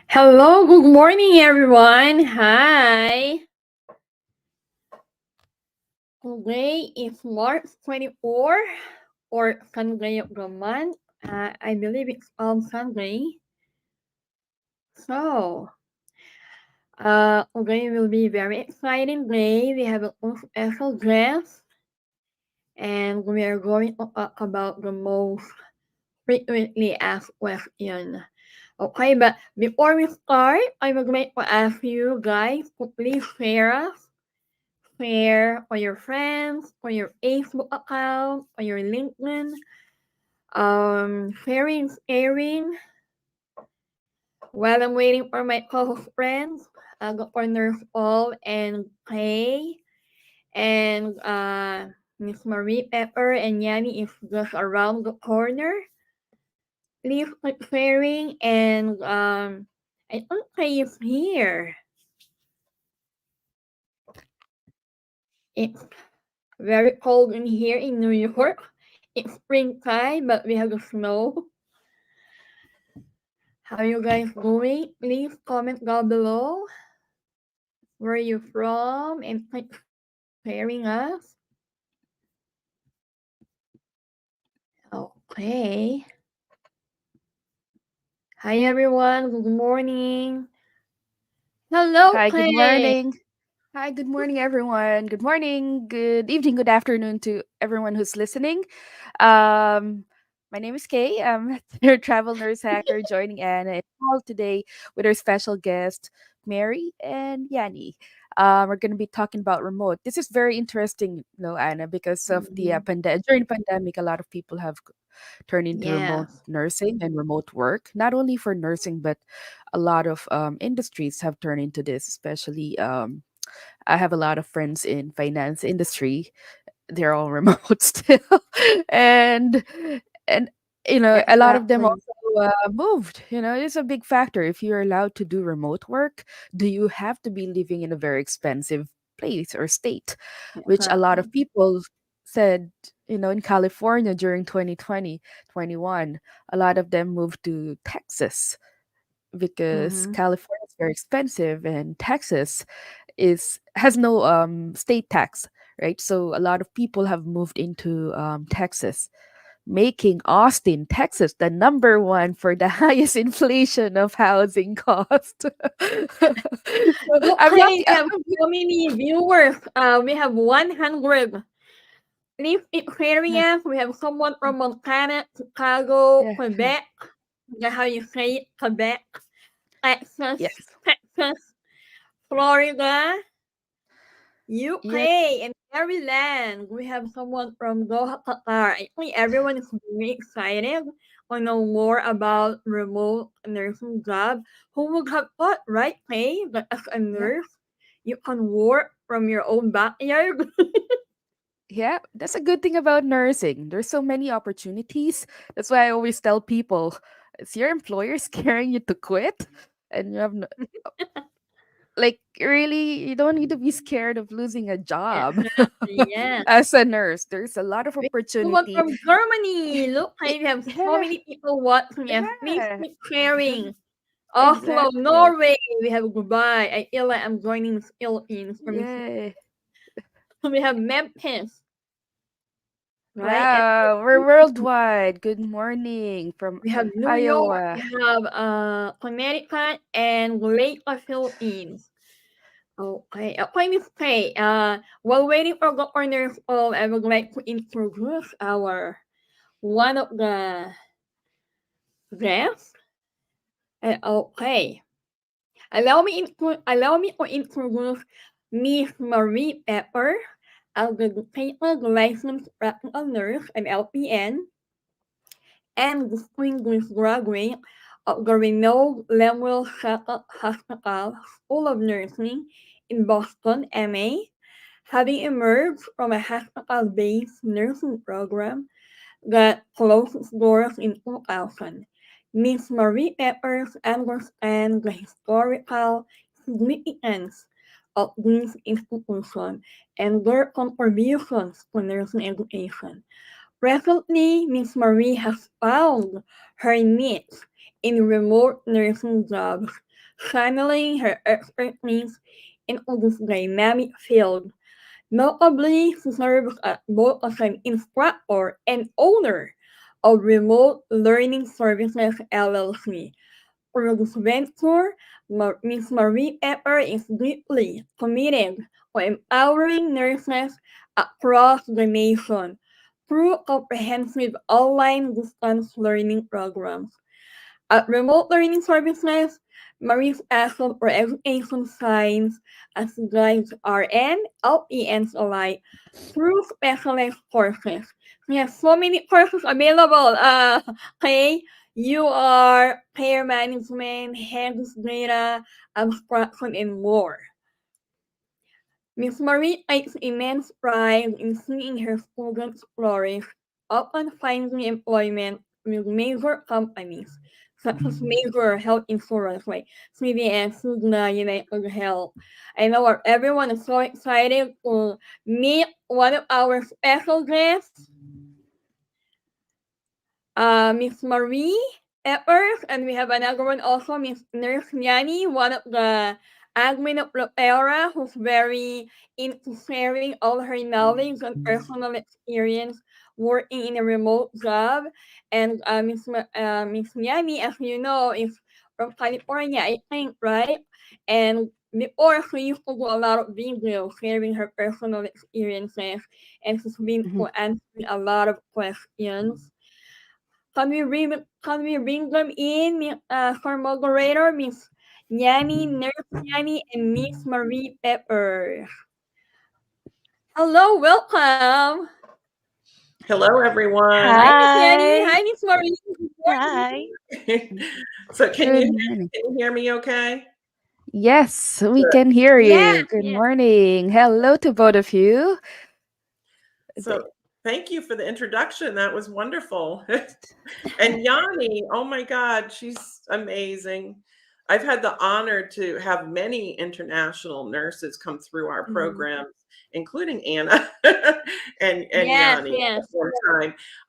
Hello, good morning, everyone. Hi. Today is March 24 or Sunday of the month. I believe it's on Sunday. So, today will be a very exciting day. We have a special guest and we are going to talk about the most frequently asked question. Okay, but before we start, I would like to ask you guys to please share on your friends, on your Facebook account, on your LinkedIn. Sharing. While I'm waiting for my co-host friends, Dr. Nurse Paul and Kay, and Miss Marie Pepper and Yanni is just around the corner. Please click sharing and I think Kay is here. It's very cold in here in New York. It's springtime, but we have the snow. How you guys doing? Please comment down below where you from and thanks for sharing us. Okay. Hi everyone. Good morning. Hello, Hi, good Clay. morning. Hi, good morning, everyone. Good morning, good evening, good afternoon to everyone who's listening. Um, my name is Kay. I'm your travel nurse hacker joining Anna and Paul today with our special guest, Mary and Yanni. We're going to be talking about remote. This is very interesting, Anna, because of the Mhm. during pandemic, a lot of people have turned into remote Yes. nursing and remote work, not only for nursing, but a lot of industries have turned into this, especially I have a lot of friends in finance industry. They're all remote still. and and a lot of them Exactly. also moved. It's a big factor. If you're allowed to do remote work, do you have to be living in a very expensive place or state, which a lot Exactly. of people said, in California during 2020, 21, a lot of them moved to Texas because Mm-hmm. California is very expensive and Texas is has no state tax, right? So a lot of people have moved into Texas, making Austin, Texas, the number one for the highest inflation of housing cost. So I'm Okay, not. we have so many viewers. We have 100. Please keep sharing us. We have someone from Montana, Chicago, Yeah. Quebec. That's how you say it, Quebec. Texas, Yes. Texas, Florida, Yes. UK, and Maryland. We have someone from Doha, Qatar. I think everyone is very excited to know more about remote nursing job. Who would have thought, right, Kay, that as a Yeah. nurse, you can work from your own backyard? Yeah, that's a good thing about nursing. There's so many opportunities. That's why I always tell people, is your employer scaring you to quit? And you have no, like really, you don't need to be scared of losing a job Exactly, yeah. as a nurse. There's a lot of We have someone opportunity. from Germany. Look, Y- I have so Yeah, many people watching us. Please yeah, keep sharing. Oslo, exactly. Norway. We have Dubai. I feel like I'm joining the Philippines from Yay. we have Memphis, right? And Wow, we're worldwide. Good morning from we have New York. We Iowa. have Connecticut and Leyte, Philippines. Okay, okay, Miss Kay. While waiting for the corners, I would like to introduce our one of the guests. Okay, allow me to introduce Miss Marie Pepper, a dedicated licensed practical nurse and LPN, and distinguished graduate of the renowned Lemuel Shuttle Hospital School of Nursing in Boston, MA, having emerged from a hospital-based nursing program that closed its doors in 2000. Miss Marie Peppers understands the historical significance of these institutions and their contributions to nursing education. Presently, Miss Marie has found her niche in remote nursing jobs, channeling her expertise into this dynamic field. Notably, she serves both as an instructor and owner of Remote Learning Services LLC. Through this venture, Ms. Marie Pepper is deeply committed to empowering nurses across the nation through comprehensive online distance learning programs. At Remote Learning Services, Marie's passion for education science as guides RN, LPNs alike through specialized courses. We have so many courses available. Okay, you are care management, health data, abstraction, and more. Miss Marie takes immense pride in seeing her students flourish, often finding employment with major companies, such as major health insurance like CVS, Cigna, United Health. I know everyone is so excited to meet one of our special guests, Miss Marie Peppers, and we have another one also, Miss Nurse Yani, one of the admin of Lopera, who's very into sharing all her knowledge and personal experience working in a remote job. And Miss Yani, as you know, is from California, I think, right? And before, she used to do a lot of videos sharing her personal experiences, and she's been Mhm. to answering a lot of questions. Can we bring them in, for moderator, Miss Yanni, Nurse Yanni, and Miss Marie Pepper? Hello, welcome. Hello, everyone. Hi, Miss Yanni. Hi. Hi, Miss Marie. Good morning. Hi. So, can Good you morning. hear me okay? Yes, we Good. can hear Yes, you. Good yes. morning. Hello to both of you. So, thank you for the introduction. That was wonderful. And Yanni, oh my God, she's amazing. I've had the honor to have many international nurses come through our Mhm. programs, including Anna and Yes, Yanni at yes. one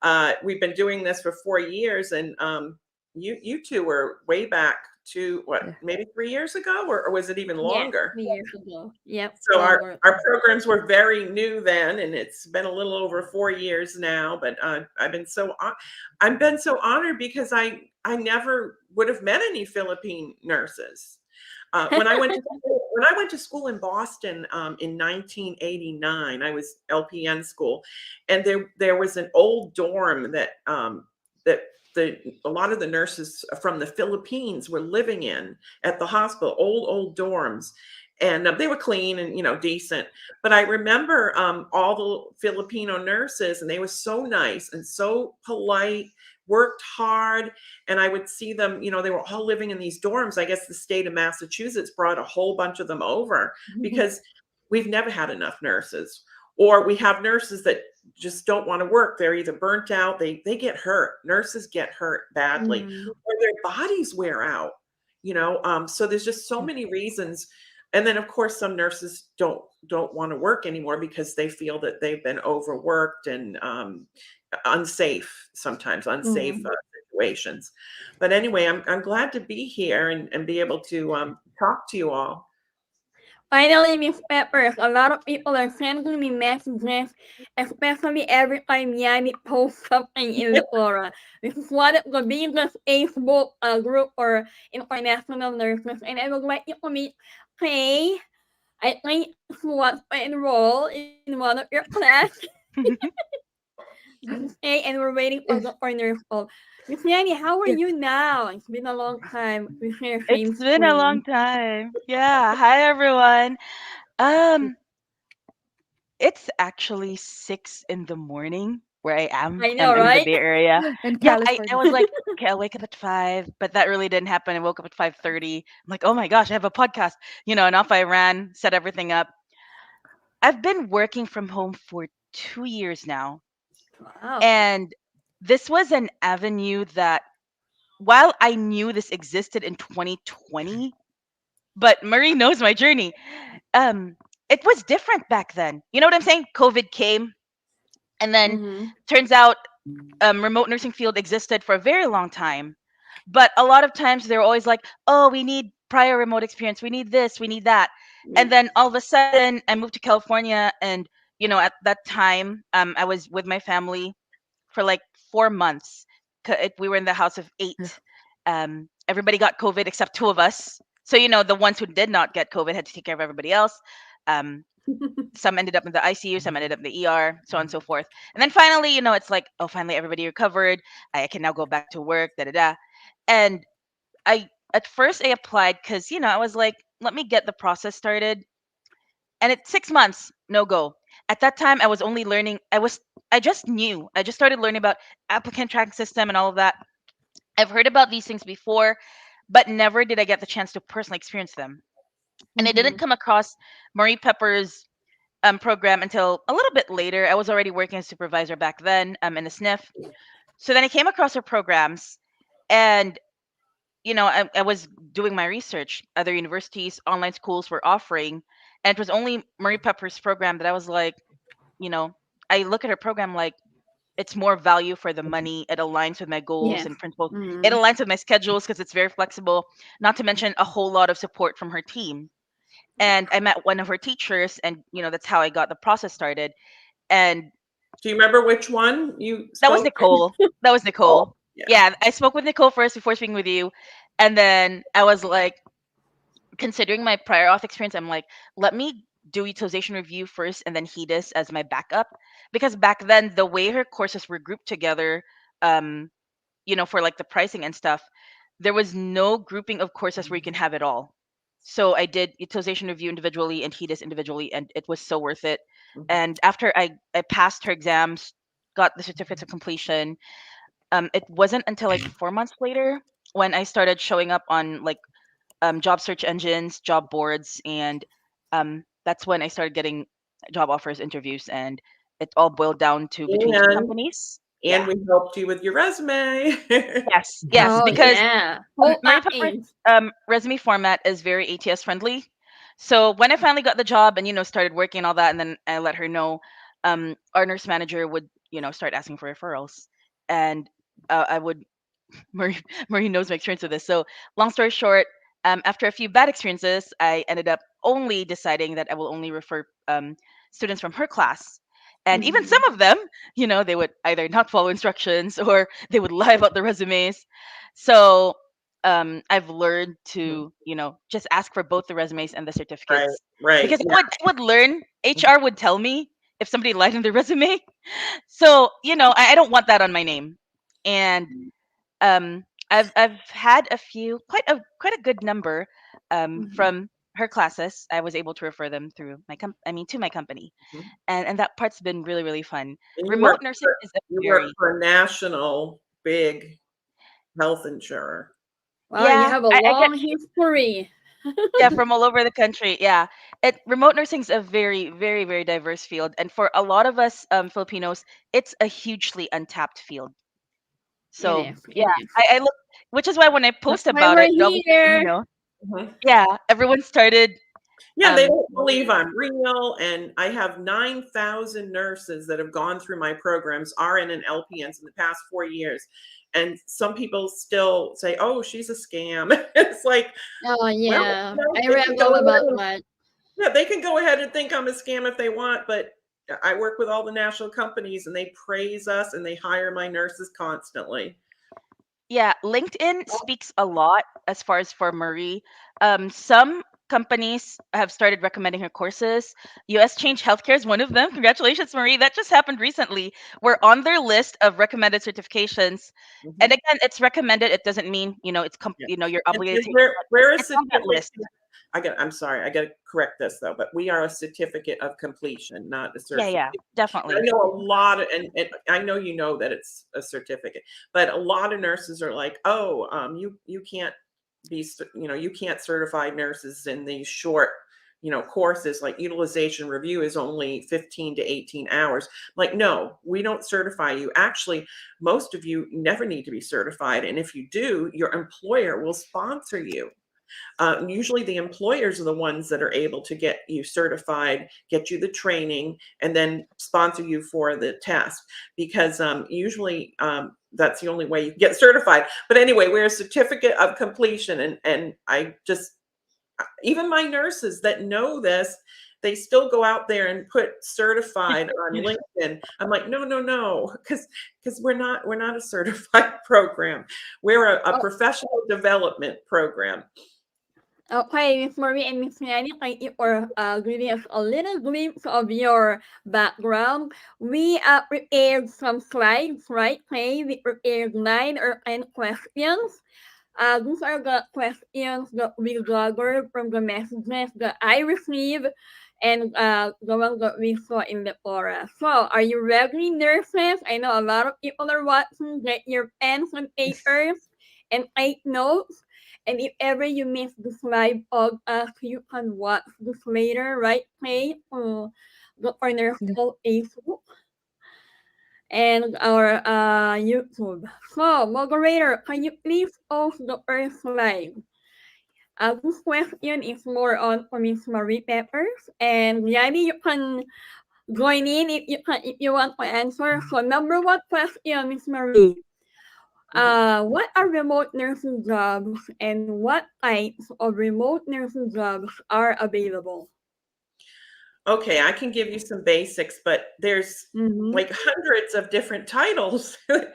time. We've been doing this for 4 years, and you two were way back to what, Yeah. maybe 3 years ago, or was it even Yes, longer? 3 years ago. Yep, So longer. our programs were very new then, and it's been a little over 4 years now. But I've been so honored because I never would have met any Philippine nurses. When I went to school in Boston in 1989, I was LPN school, and there was an old dorm that a lot of the nurses from the Philippines were living in at the hospital. Old dorms, and they were clean and decent. But I remember all the Filipino nurses, and they were so nice and so polite, worked hard, and I would see them. They were all living in these dorms. I guess the state of Massachusetts brought a whole bunch of them over because we've never had enough nurses, or we have nurses that just don't want to work. They're either burnt out, they get hurt. Nurses get hurt badly, Mhm. or their bodies wear out. So there's just so many reasons. And then of course some nurses don't want to work anymore because they feel that they've been overworked and unsafe, sometimes unsafe Mhm. situations. But anyway, I'm glad to be here and be able to talk to you all. Finally, Miss Peppers, a lot of people are sending me messages, especially every time Yanni posts something in the forum. This is one of the biggest Facebook group for international nurses, and I would like you to meet Kay. I think she wants to enroll in one of your class. This is Kay, and we're waiting for the for nurse call. Miss Yanni, how are Yeah. you now? It's been a long time. We share It's same been a long screen. time. Yeah. Hi, everyone. Um, it's actually 6 in the morning where I am. I know, I'm in the right? Bay Area. In Yeah, I California. was like, okay, I'll wake up at 5, but that really didn't happen. I woke up at 5:30. I'm like, oh my gosh, I have a podcast. And off I ran, set everything up. I've been working from home for 2 years now, Wow. and this was an avenue that, while I knew this existed in 2020, but Marie knows my journey. Um, it was different back then. You know what I'm saying? COVID came, and then Mm-hmm. turns out remote nursing field existed for a very long time. But a lot of times they're always like, "Oh, we need prior remote experience. We need this, we need that. And then all of a sudden, I moved to California, and at that time, I was with my family for like 4 months. We were in the house of 8. Everybody got COVID except 2 of us. So the ones who did not get COVID had to take care of everybody else. Some ended up in the ICU, some ended up in the ER, so on and so forth. And then finally, it's like, oh, finally everybody recovered. I can now go back to work, da da da. And at first I applied because I was like, let me get the process started. And it's 6 months, no go. At that time, I was only learning. I just started learning about applicant tracking system and all of that. I've heard about these things before, but never did I get the chance to personally experience them. And I didn't come across Marie Pepper's program until a little bit later. I was already working as supervisor back then in the SNF. So then I came across her programs, and I was doing my research. Other universities, online schools were offering, and it was only Marie Pepper's program that I was like, I look at her program like it's more value for the money. It aligns with my goals Yes. and principles. It aligns with my schedules because it's very flexible. Not to mention a whole lot of support from her team. And I met one of her teachers, and that's how I got the process started. And Do you remember which one you that was spoke? Nicole. That was Nicole. Oh, yeah. Yeah, I spoke with Nicole first before speaking with you, and then I was like, considering my prior auth experience, I'm like, let me do utilization review first and then HEDIS as my backup, because back then the way her courses were grouped together, um, for like the pricing and stuff, there was no grouping of courses where you can have it all. So I did utilization review individually and HEDIS individually, and it was so worth it. And after I passed her exams, got the certificates of completion, it wasn't until like 4 months later when I started showing up on like job search engines, job boards, and that's when I started getting job offers, interviews, and it all boiled down to between 2 And companies. and Yeah. we helped you with your resume. Yes, Oh because yeah. Oh, Marie Pepper's resume format is very ATS friendly. So when I finally got the job and started working and all that, and then I let her know, our nurse manager would start asking for referrals, and I would Marie, Marie knows my experience with this. So, long story short, after a few bad experiences, I ended up only deciding that I will only refer students from her class. And even some of them, they would either not follow instructions or they would lie about the resumes. So, I've learned to, just ask for both the resumes and the Right, certificates, right. because I would learn. HR would tell me if somebody lied in their resume. So, I don't want that on my name. And I've had a few, quite a good number from her classes. I was able to refer them through to my company, Mhm. and that part's been really really fun. And Remote nursing is a you work very for a national big health insurer. Wow, you yeah. have a I get long history. yeah from all over the country. Yeah, remote nursing is a very very very diverse field, and for a lot of us Filipinos, it's a hugely untapped field. It So is. yeah, It is. I look, which is why when I That's post why about we're it, all of a sudden, here. Mhm. yeah, everyone started Yeah, they um don't believe I'm real. And I have 9,000 nurses that have gone through my programs, RN and LPNs, in the past 4 years. And some people still say, oh, she's a scam. It's like, Oh well, yeah. I they read can all go about ahead and, that. yeah, they can go ahead and think I'm a scam if they want, but I work with all the national companies and they praise us and they hire my nurses constantly. Yeah, LinkedIn speaks a lot as far as for Marie. Some companies have started recommending her courses. US Change Healthcare is one of them. Congratulations, Marie. That just happened recently. We're on their list of recommended certifications. And Mhm. again, it's recommended. It doesn't mean, Yeah. you're And obligated to take it, but we're a it's on that certificate. list. I'm sorry, I got to correct this though, but we are a certificate of completion, not a Yeah, certificate. I definitely. know a lot of, and I know that it's a certificate, but a lot of nurses are like, oh, you can't you can't certify nurses in these short, courses. Like utilization review is only 15 to 18 hours. Like, no, we don't certify you. Actually, most of you never need to be certified, and if you do, your employer will sponsor you. Usually the employers are the ones that are able to get you certified, get you the training, and then sponsor you for the test, because usually that's the only way you can get certified. But anyway, we're a certificate of completion, and I just even my nurses that know this, they still go out there and put certified on LinkedIn. I'm like, no, because we're not a certified program. We're a Oh, professional development program. okay, Miss Marie and Miss Nanny, thank you for giving us a little glimpse of your background. We prepared some slides, right, Clay? We prepared 9 or 10 questions. These are the questions that we gathered from the messages that I received and the ones that we saw in the forum. So, are you ready, nurses? I know a lot of people are watching. Get your pens and papers and take notes. And if ever you miss this live podcast, you can watch this later, right, Clay? Go for NursePaul Facebook and our YouTube. So, moderator, can you please post the first slide? This question is more on for Miss Marie Peppers, and Yanni, you can join in if you want to answer. So, number one question, Miss Marie. What are remote nursing jobs, and what types of remote nursing jobs are available? Okay, I can give you some basics, but there's Mm-hmm. like hundreds of different titles. Okay,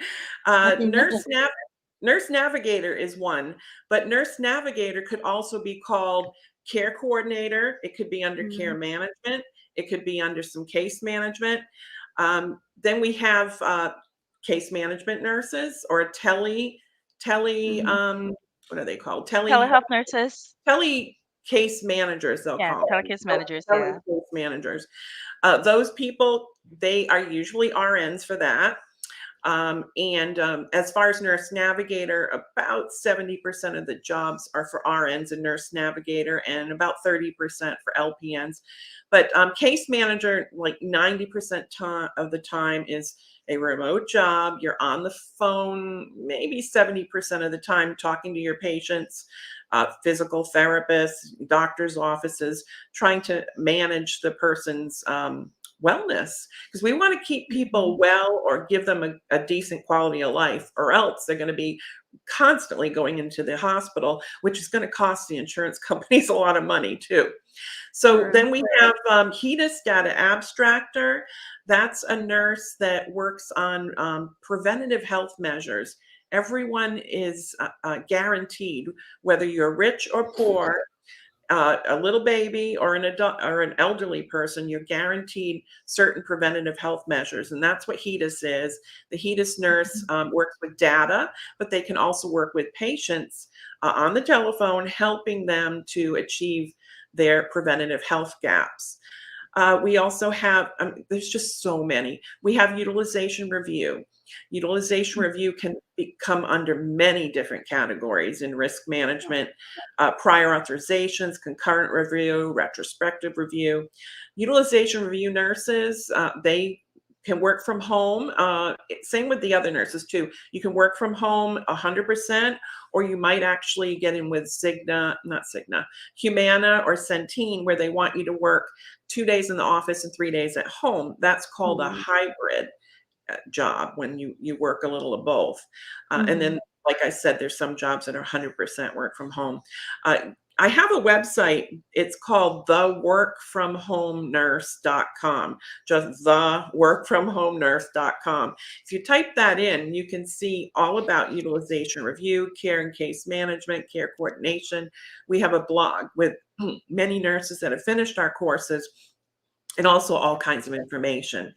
Nurse navigator is one, but nurse navigator could also be called care coordinator. It could be under care management. It could be under some case management. Then we have case management nurses or what are they called? Telehealth nurses. Tele case managers, they'll Yeah, call them. telecase managers. Tele Yeah. case managers. Those people, they are usually RNs for that. As far as nurse navigator, about 70% of the jobs are for RNs and nurse navigator, and about 30% for LPNs. But case manager, like 90% of the time, is a remote job. You're on the phone, maybe 70% of the time, talking to your patients, physical therapists, doctors' offices, trying to manage the person's wellness, because we want to keep people well or give them a decent quality of life, or else they're going to be constantly going into the hospital, which is going to cost the insurance companies a lot of money too. So then we have HEDIS data abstractor. That's a nurse that works on preventative health measures. Everyone is guaranteed, whether you're rich or poor, a little baby or an adult or an elderly person, you're guaranteed certain preventative health measures. And that's what HEDIS is. The HEDIS nurse works with data, but they can also work with patients on the telephone, helping them to achieve their preventative health gaps. We also have, there's just so many. We have utilization review. Utilization review can come under many different categories in risk management, prior authorizations, concurrent review, retrospective review. Utilization review nurses, they can work from home. Same with the other nurses too. You can work from home 100%, or you might actually get in with Humana or Centene, where they want you to work 2 days in the office and 3 days at home. That's called a hybrid job, when you work a little of both. And then, like I said, there's some jobs that are 100% work from home. I have a website. It's called theworkfromhomenurse.com, just theworkfromhomenurse.com. If you type that in, you can see all about utilization review, care and case management, care coordination. We have a blog with many nurses that have finished our courses, and also all kinds of information.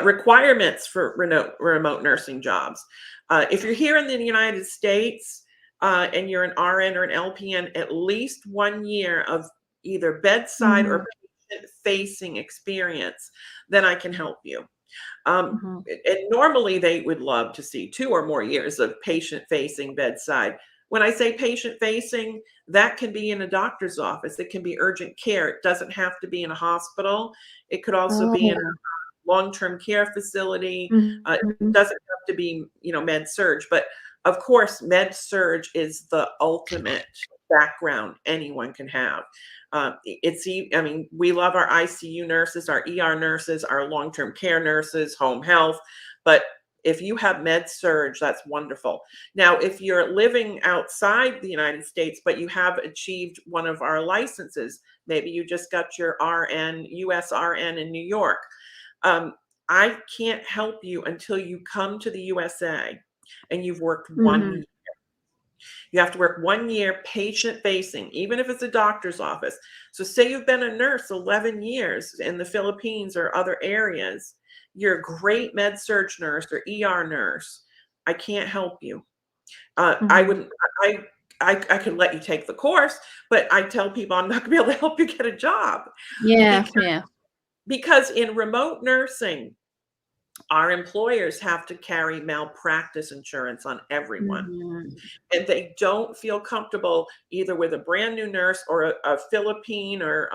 Requirements for remote nursing jobs. If you're here in the United States and you're an RN or an LPN, at least 1 year of either bedside or patient-facing experience, then I can help you. And normally they would love to see 2 or more years of patient-facing bedside. When I say patient-facing, that can be in a doctor's office. It can be urgent care. It doesn't have to be in a hospital. It could also be in a long-term care facility. It doesn't have to be, med surg. But of course, med surg is the ultimate background anyone can have. We love our ICU nurses, our ER nurses, our long-term care nurses, home health, but If you have med surge, that's wonderful. Now, if you're living outside the United States, but you have achieved one of our licenses, maybe you just got your RN, US RN in New York, I can't help you until you come to the USA and you've worked 1 year. You have to work 1 year patient facing, even if it's a doctor's office. So say you've been a nurse 11 years in the Philippines or other areas, you're a great med surg nurse or ER nurse. I can't help you. I wouldn't, I could let you take the course, but I tell people I'm not gonna be able to help you get a job. Yeah, Because, yeah. because in remote nursing, our employers have to carry malpractice insurance on everyone. And they don't feel comfortable either with a brand new nurse or a Philippine or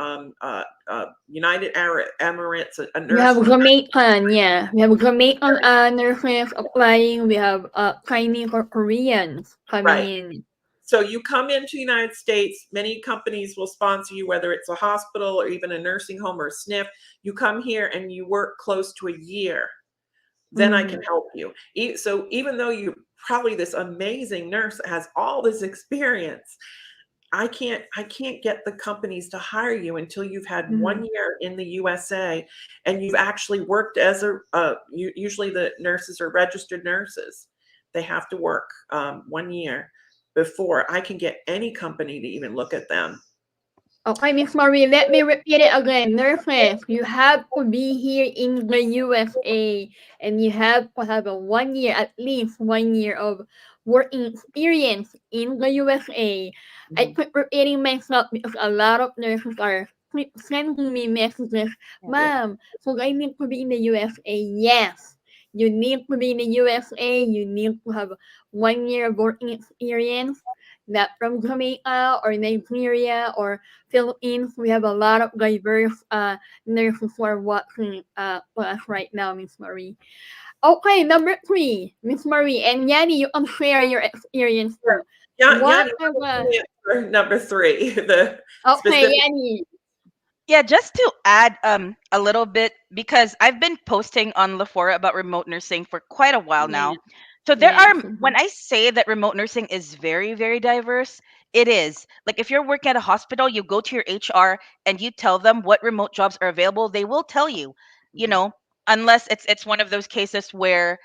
United Arab Emirates, a We have nurse. Jamaican, yeah. We have Jamaican nurses applying. We have Chinese or Koreans coming Right. in. So you come into the United States, many companies will sponsor you, whether it's a hospital or even a nursing home or a SNF. You come here and you work close to a year. Then I can help you. So even though you're probably this amazing nurse that has all this experience, I can't get the companies to hire you until you've had 1 year in the USA and you've actually worked as usually the nurses are registered nurses. They have to work 1 year before I can get any company to even look at them. Okay, Miss Marie, let me repeat it again. Nurses, you have to be here in the USA and you have to have a 1 year, at least 1 year of working experience in the USA. I keep repeating myself because a lot of nurses are sending me messages. Ma'am, so I need to be in the USA. Yes, you need to be in the USA. You need to have 1 year of working experience. That from Jamaica or Nigeria or Philippines, we have a lot of diverse nurses who are watching us right now, Miss Marie. Okay, number 3, Miss Marie, and Yanni, you can share your experience too. Yeah, What yeah. are the Number 3, the okay, specific. Yanni? Yeah, just to add a little bit, because I've been posting on Lafora about remote nursing for quite a while Yeah, now. So there yes. are, when I say that remote nursing is very, very diverse, it is. Like if you're working at a hospital, you go to your HR and you tell them what remote jobs are available, they will tell you, you know, unless it's one of those cases where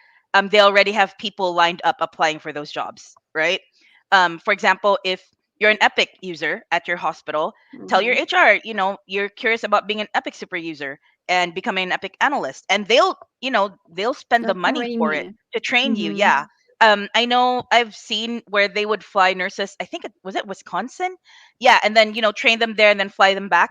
they already have people lined up applying for those jobs, right? For example, if you're an Epic user at your hospital, tell your HR, you're curious about being an Epic super user and becoming an Epic analyst, and they'll spend the That's money for it Rainier. to train you. Yeah. I know I've seen where they would fly nurses. I think it was it Wisconsin. Yeah, and then train them there and then fly them back.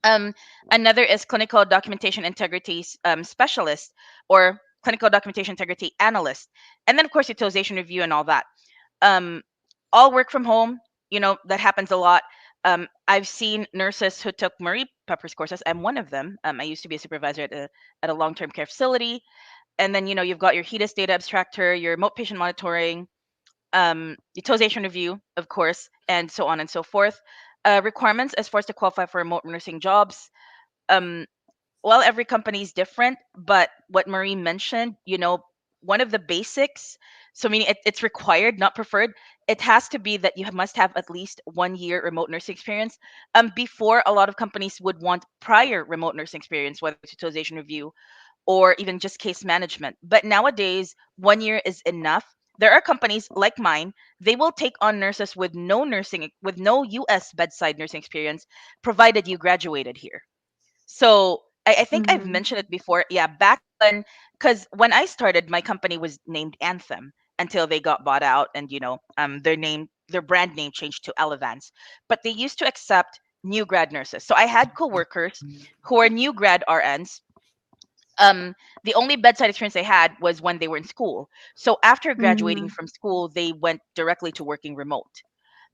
Um, Another is clinical documentation integrity specialist or clinical documentation integrity analyst, and then of course utilization review and all that. Um, all work from home. That happens a lot. I've seen nurses who took Marie Pepper's courses. I'm one of them. I used to be a supervisor at a long-term care facility, and then you've got your HEDIS data abstractor, your remote patient monitoring, utilization review, of course, and so on and so forth. Requirements as far as to qualify for remote nursing jobs. Um, well, every company is different, but what Marie mentioned, one of the basics, so meaning it's required, not preferred, it has to be that you must have at least 1 year remote nursing experience. Before, a lot of companies would want prior remote nursing experience, whether it's utilization review or even just case management. But nowadays, 1 year is enough. There are companies like mine, they will take on nurses with no US bedside nursing experience, provided you graduated here. So I think I've mentioned it before. Yeah, back when, because when I started, my company was named Anthem until they got bought out, and their brand name changed to Elevance. But they used to accept new grad nurses. So I had coworkers who are new grad RNs. The only bedside experience they had was when they were in school. So after graduating from school, they went directly to working remote.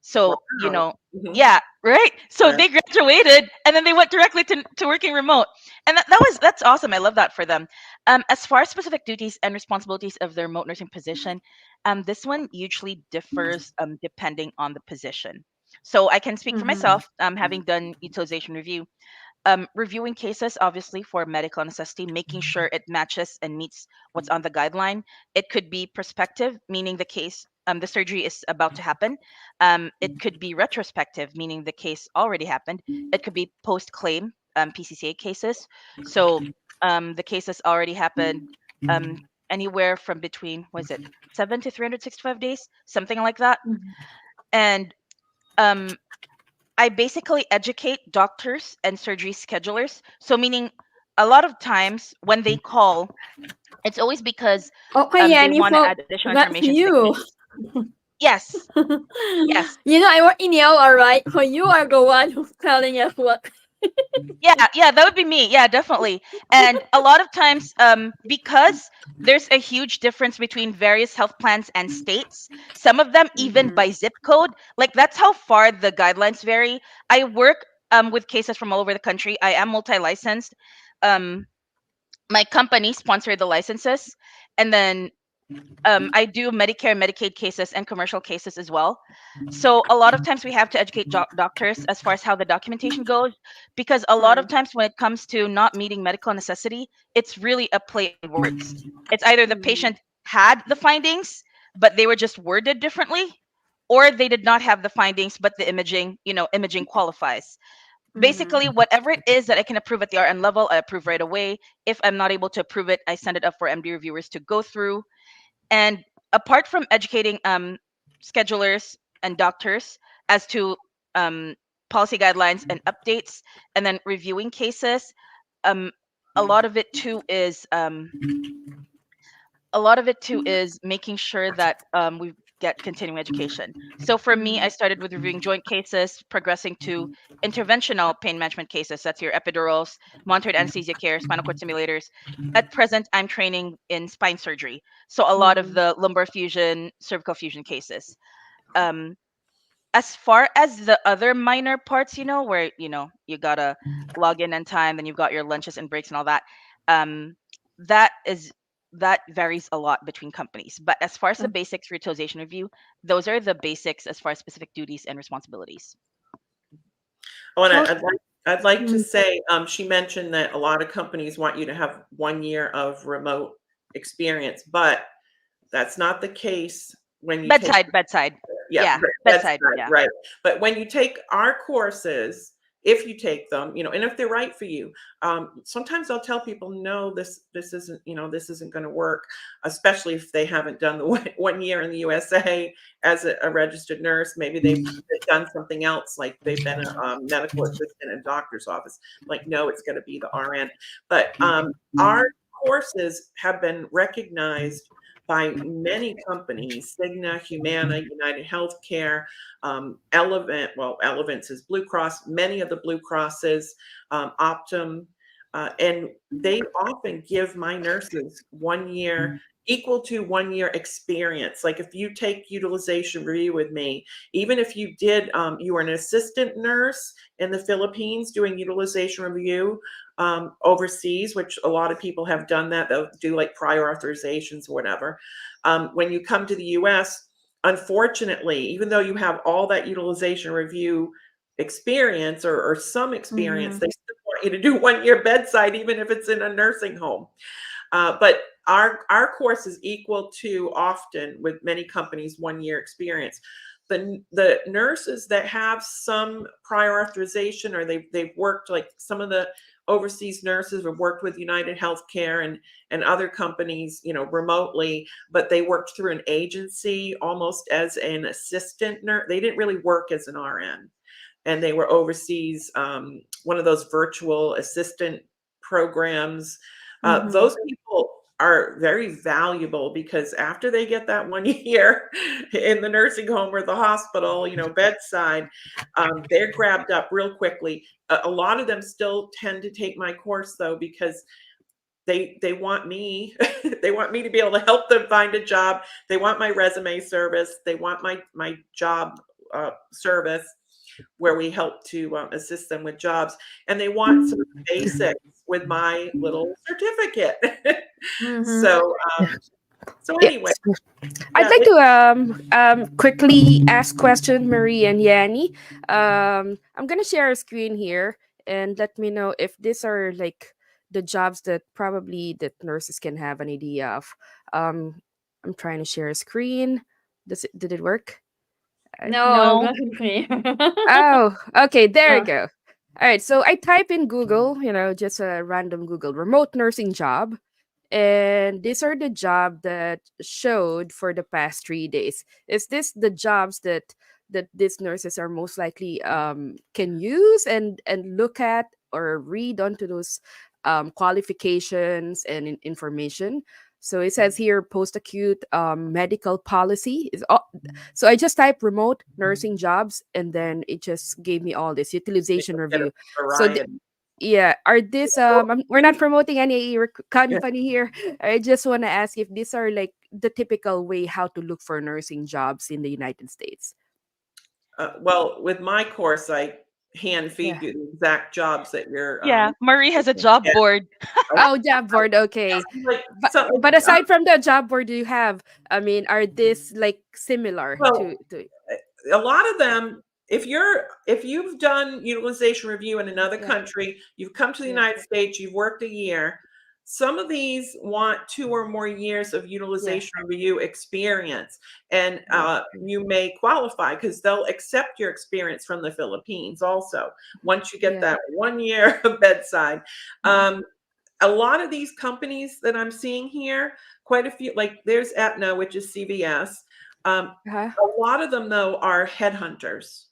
So, Wow. Mhm. yeah, right. So Right. they graduated and then they went directly to working remote. And that's awesome. I love that for them. As far as specific duties and responsibilities of their remote nursing position, this one usually differs depending on the position. So I can speak for myself, having done utilization review. reviewing cases, obviously, for medical necessity, making sure it matches and meets what's on the guideline. It could be prospective, meaning the surgery is about to happen. It could be retrospective, meaning the case already happened. It could be post claim, PCCA cases. So the cases already happened, um, anywhere from between, was it 7 to 365 days, something like that. And um, I basically educate doctors and surgery schedulers. So meaning a lot of times when they call, it's always because Okay, they Yanni, want to so add additional that's information to the you. case. Yes, yes. I work in ER, right? So you are the one who's telling us what. Yeah, that would be me. Yeah, definitely. And a lot of times, because there's a huge difference between various health plans and states, some of them even by zip code, like that's how far the guidelines vary. I work with cases from all over the country. I am multi-licensed. Um, my company sponsored the licenses, and then I do Medicare, Medicaid cases, and commercial cases as well. So a lot of times we have to educate doctors as far as how the documentation goes, because a lot of times when it comes to not meeting medical necessity, it's really a play on words. It's either the patient had the findings, but they were just worded differently, or they did not have the findings, but the imaging qualifies. Basically, whatever it is that I can approve at the RN level, I approve right away. If I'm not able to approve it, I send it up for MD reviewers to go through. And apart from educating schedulers and doctors as to um, policy guidelines and updates, and then reviewing cases, um, a lot of it too is making sure that we get continuing education. So for me, I started with reviewing joint cases, progressing to interventional pain management cases. That's your epidurals, monitored anesthesia care, spinal cord stimulators. At present, I'm training in spine surgery. So a lot of the lumbar fusion, cervical fusion cases. Um, as far as the other minor parts, where you gotta log in on time, then you've got your lunches and breaks and all that. Um, that is that varies a lot between companies. But as far as the basics for utilization review, those are the basics as far as specific duties and responsibilities. Oh, and So- I'd like to say, she mentioned that a lot of companies want you to have 1 year of remote experience, but that's not the case when you take Bedside. yeah, Bedside. right, Yeah. right. But when you take our courses, if you take them, and if they're right for you, sometimes I'll tell people, no, this isn't, this isn't going to work, especially if they haven't done the 1 year in the USA as a registered nurse. Maybe they've done something else, like they've been a medical assistant in a doctor's office. Like, no, it's going to be the RN. But our courses have been recognized by many companies: Cigna, Humana, United Healthcare, Elevance is Blue Cross, many of the Blue Crosses, Optum, and they often give my nurses 1 year, equal to 1 year experience. Like if you take utilization review with me, even if you did, you were an assistant nurse in the Philippines doing utilization review overseas, which a lot of people have done that. They'll do like prior authorizations or whatever. When you come to the US, unfortunately, even though you have all that utilization review experience or some experience, they still want you to do 1 year bedside, even if it's in a nursing home. But our course is equal to, often with many companies, 1 year experience. The nurses that have some prior authorization, or they've worked, like some of the overseas nurses have worked with United Healthcare and other companies, remotely, but they worked through an agency almost as an assistant nurse. They didn't really work as an RN, and they were overseas, one of those virtual assistant programs. Those people are very valuable, because after they get that 1 year in the nursing home or the hospital, bedside, they're grabbed up real quickly. A lot of them still tend to take my course, though, because they want me they want me to be able to help them find a job. They want my resume service. They want my job service, where we help to assist them with jobs, and they want some basics with my little certificate. So anyway, I'd like to quickly ask question Marie and Yanni. I'm gonna share a screen here. and let me know if these are like the jobs that probably that nurses can have an idea of. Um, I'm trying to share a screen. Did it work? No, it No. wasn't clear. Oh, okay, there you Oh, go. All right, so I type in Google, just a random Google remote nursing job, and these are the job that showed for the past 3 days. Is this the jobs that these nurses are most likely can use and look at or read onto those qualifications and information? So it says here post acute medical policy is all. So I just type remote nursing jobs and then it just gave me all this utilization You'll get a review. So variety. yeah, are this we're not promoting any Yeah. company here. I just want to ask if these are like the typical way how to look for nursing jobs in the United States. Well, with my course, I hand Yeah. feed you the exact jobs that you're Yeah, Marie has a Okay. job yeah, board. Oh, job board. Okay. like But something. but aside from the job board you have, I mean, are this like similar Well, to a lot of them, if you've done utilization review in another yeah, country, you've come to the yeah, United States, you've worked a year, some of these want 2 or more years of yeah. utilization review experience, and Okay. you may qualify because they'll accept your experience from the Philippines also once you get Yeah. that 1 year of bedside. um, a lot of these companies that I'm seeing here, quite a few, like there's Aetna, which is CVS. Uh-huh. A lot of them, though, are headhunters.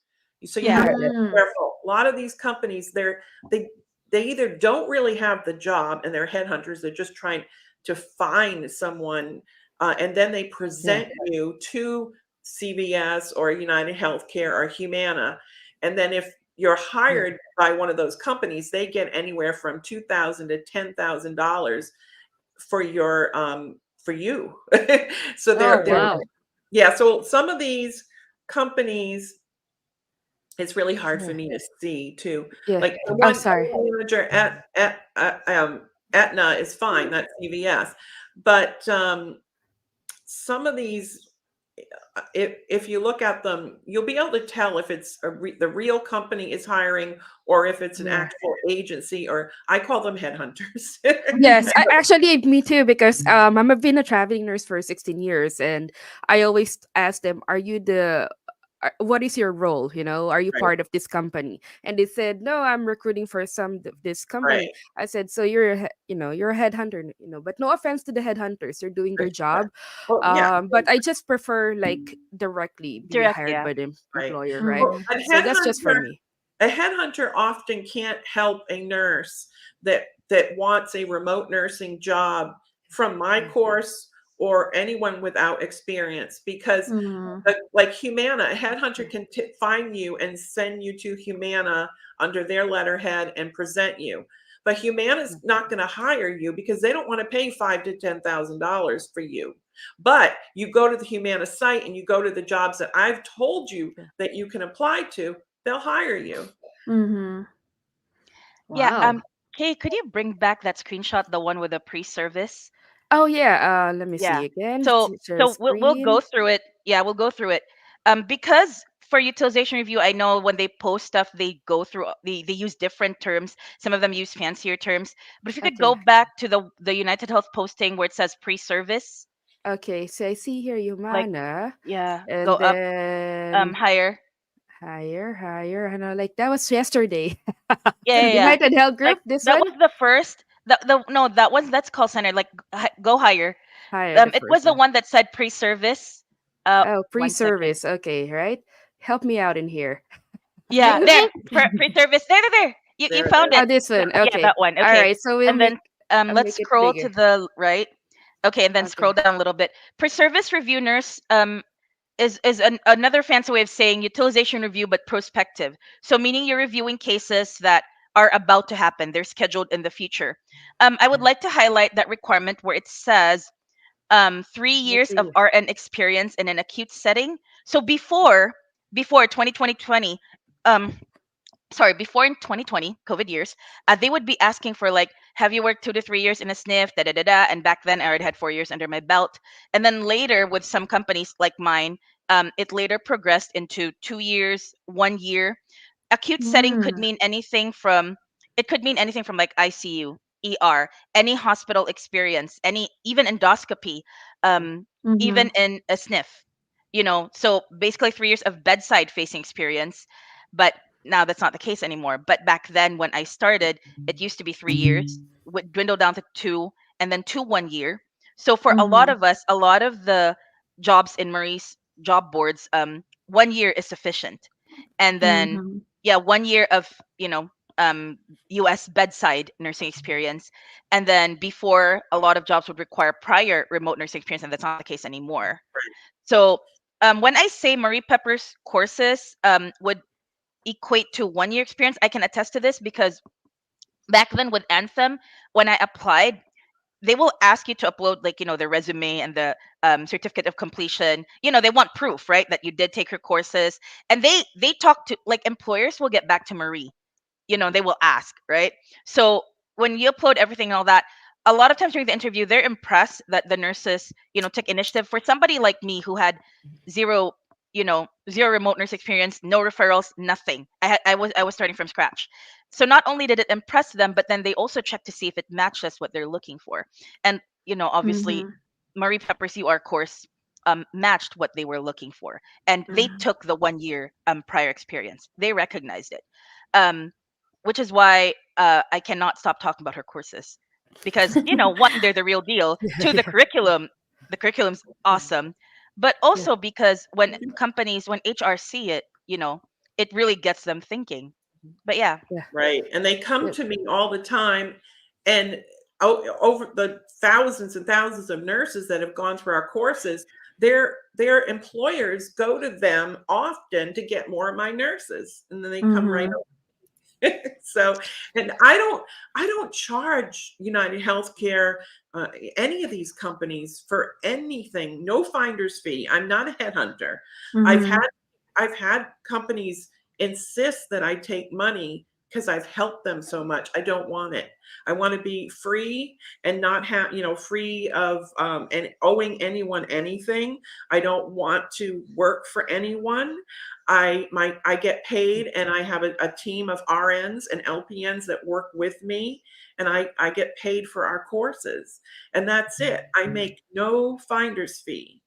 So you Yeah. have to be mm, careful. A lot of these companies, they they either don't really have the job and they're headhunters. They're just trying to find someone, and then they Yeah. present you to CVS or United Healthcare or Humana. And then if you're Yeah. hired by one of those companies, they get anywhere from $2,000 to $10,000 for your for you. So oh, they're There. wow. yeah, so some of these companies, it's really hard for Yeah. me to see too. Yeah. Like the Oh, one sorry. manager at Aetna is fine, that's CVS. But some of these, if you look at them, you'll be able to tell if it's the real company is hiring or if it's an Yeah. actual agency, or I call them headhunters. Yes, actually, me too, because I've been a traveling nurse for 16 years, and I always ask them, "Are you what is your role? Are you Right, part of this company?" And they said, "No, I'm recruiting for this company." right. I said, "So you're a headhunter, but no offense to the headhunters, they're doing their Right, right. job. Well, yeah, But I just prefer like directly be Direct, hired yeah. by the right. employer, right? Well, Mm-hmm. So that's just for me." a headhunter often can't help a nurse that wants a remote nursing job from my Yeah. course or anyone without experience, because Mm-hmm. like Humana, a headhunter can find you and send you to Humana under their letterhead and present you. But Humana's not going to hire you because they don't want to pay $5,000 to $10,000 for you. But you go to the Humana site and you go to the jobs that I've told you Yeah. that you can apply to, they'll hire you. Mm-hmm. Yeah. Wow. Kay, could you bring back that screenshot, the one with the pre-service? Oh yeah. Let me Yeah. see again. So Share so we'll go screen. through it. Yeah, we'll go through it. Because for utilization review, I know when they post stuff, they go through they use different terms. Some of them use fancier terms. But if you could go Okay. back to the United Health posting where it says pre-service, Okay, so I see here like Humana, yeah, go and up then higher. higher, and I like that was yesterday. Yeah, yeah, yeah. United Health Like Group, this that one? was the first. The no, that's call center. Like go higher. Higher, the It was first the one. one that said pre-service. Oh, One second. pre-service. Okay, right. Help me out in here. Yeah, there. Pre-service. There. You There it found is. Oh, it. this one. Yeah, Okay. that one. All Okay. right. So we'll And then I'll let's make it scroll bigger. to the right. Okay, and then scroll Okay. down a little bit. Pre-service review nurse is another fancy way of saying utilization review but prospective. So meaning you're reviewing cases that are about to happen. They're scheduled in the future. I would like to highlight that requirement where it says 3 years of 3 years. RN experience in an acute setting. So before 2020, um, before in 2020 COVID years, they would be asking for like, have you worked 2 to 3 years in a sniff, da da da da. And back then I already had 4 years under my belt. And then later with some companies like mine, it later progressed into 2 years, 1 year. Acute setting could Mm-hmm. mean anything from it could mean anything from like ICU, ER, any hospital experience, any even endoscopy, even in a sniff. So basically 3 years of bedside facing experience, but now that's not the case anymore. But back then when I started, it used to be 3 years, would dwindle down to 2, and then 2 1 year. So for a lot of us, a lot of the jobs in Marie's job boards, 1 year is sufficient. And then yeah, 1 year of um, US bedside nursing experience. And then before, a lot of jobs would require prior remote nursing experience, and that's not the case anymore. So when I say Marie Pepper's courses would equate to 1 year experience, I can attest to this because back then with Anthem, when I applied, they will ask you to upload like their resume and the certificate of completion. They want proof, right, that you did take her courses. And they talk to, like, employers will get back to Marie, they will ask, right? So when you upload everything and all that, a lot of times during the interview, they're impressed that the nurses, took initiative. For somebody like me who had zero, zero remote nurse experience, no referrals, nothing. I was starting from scratch. So not only did it impress them, but then they also checked to see if it matches what they're looking for. And obviously, Marie Pepper's UR course matched what they were looking for, and they took the 1 year prior experience. They recognized it. Which is why I cannot stop talking about her courses, because one, they're the real deal. Two, the curriculum's awesome, but also because when HR see it, it really gets them thinking. But yeah, Right. And they come to me all the time, and over the thousands and thousands of nurses that have gone through our courses, their employers go to them often to get more of my nurses, and then they come right over. So, and I don't charge United Healthcare, any of these companies for anything. No finder's fee. I'm not a headhunter. I've had companies insist that I take money because I've helped them so much. I don't want it. I want to be free and not have, free of and owing anyone anything. I don't want to work for anyone. I get paid, and I have a team of RNs and LPNs that work with me, and I get paid for our courses, and that's it. I make no finder's fee.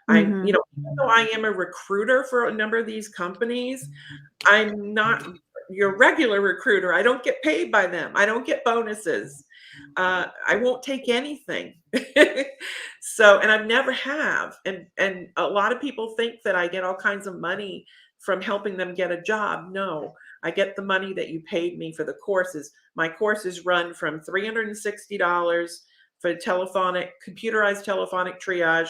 Even though I am a recruiter for a number of these companies, I'm not your regular recruiter. I don't get paid by them. I don't get bonuses. I won't take anything. So, and I've never have. And a lot of people think that I get all kinds of money from helping them get a job. No, I get the money that you paid me for the courses. My courses run from $360 for computerized telephonic triage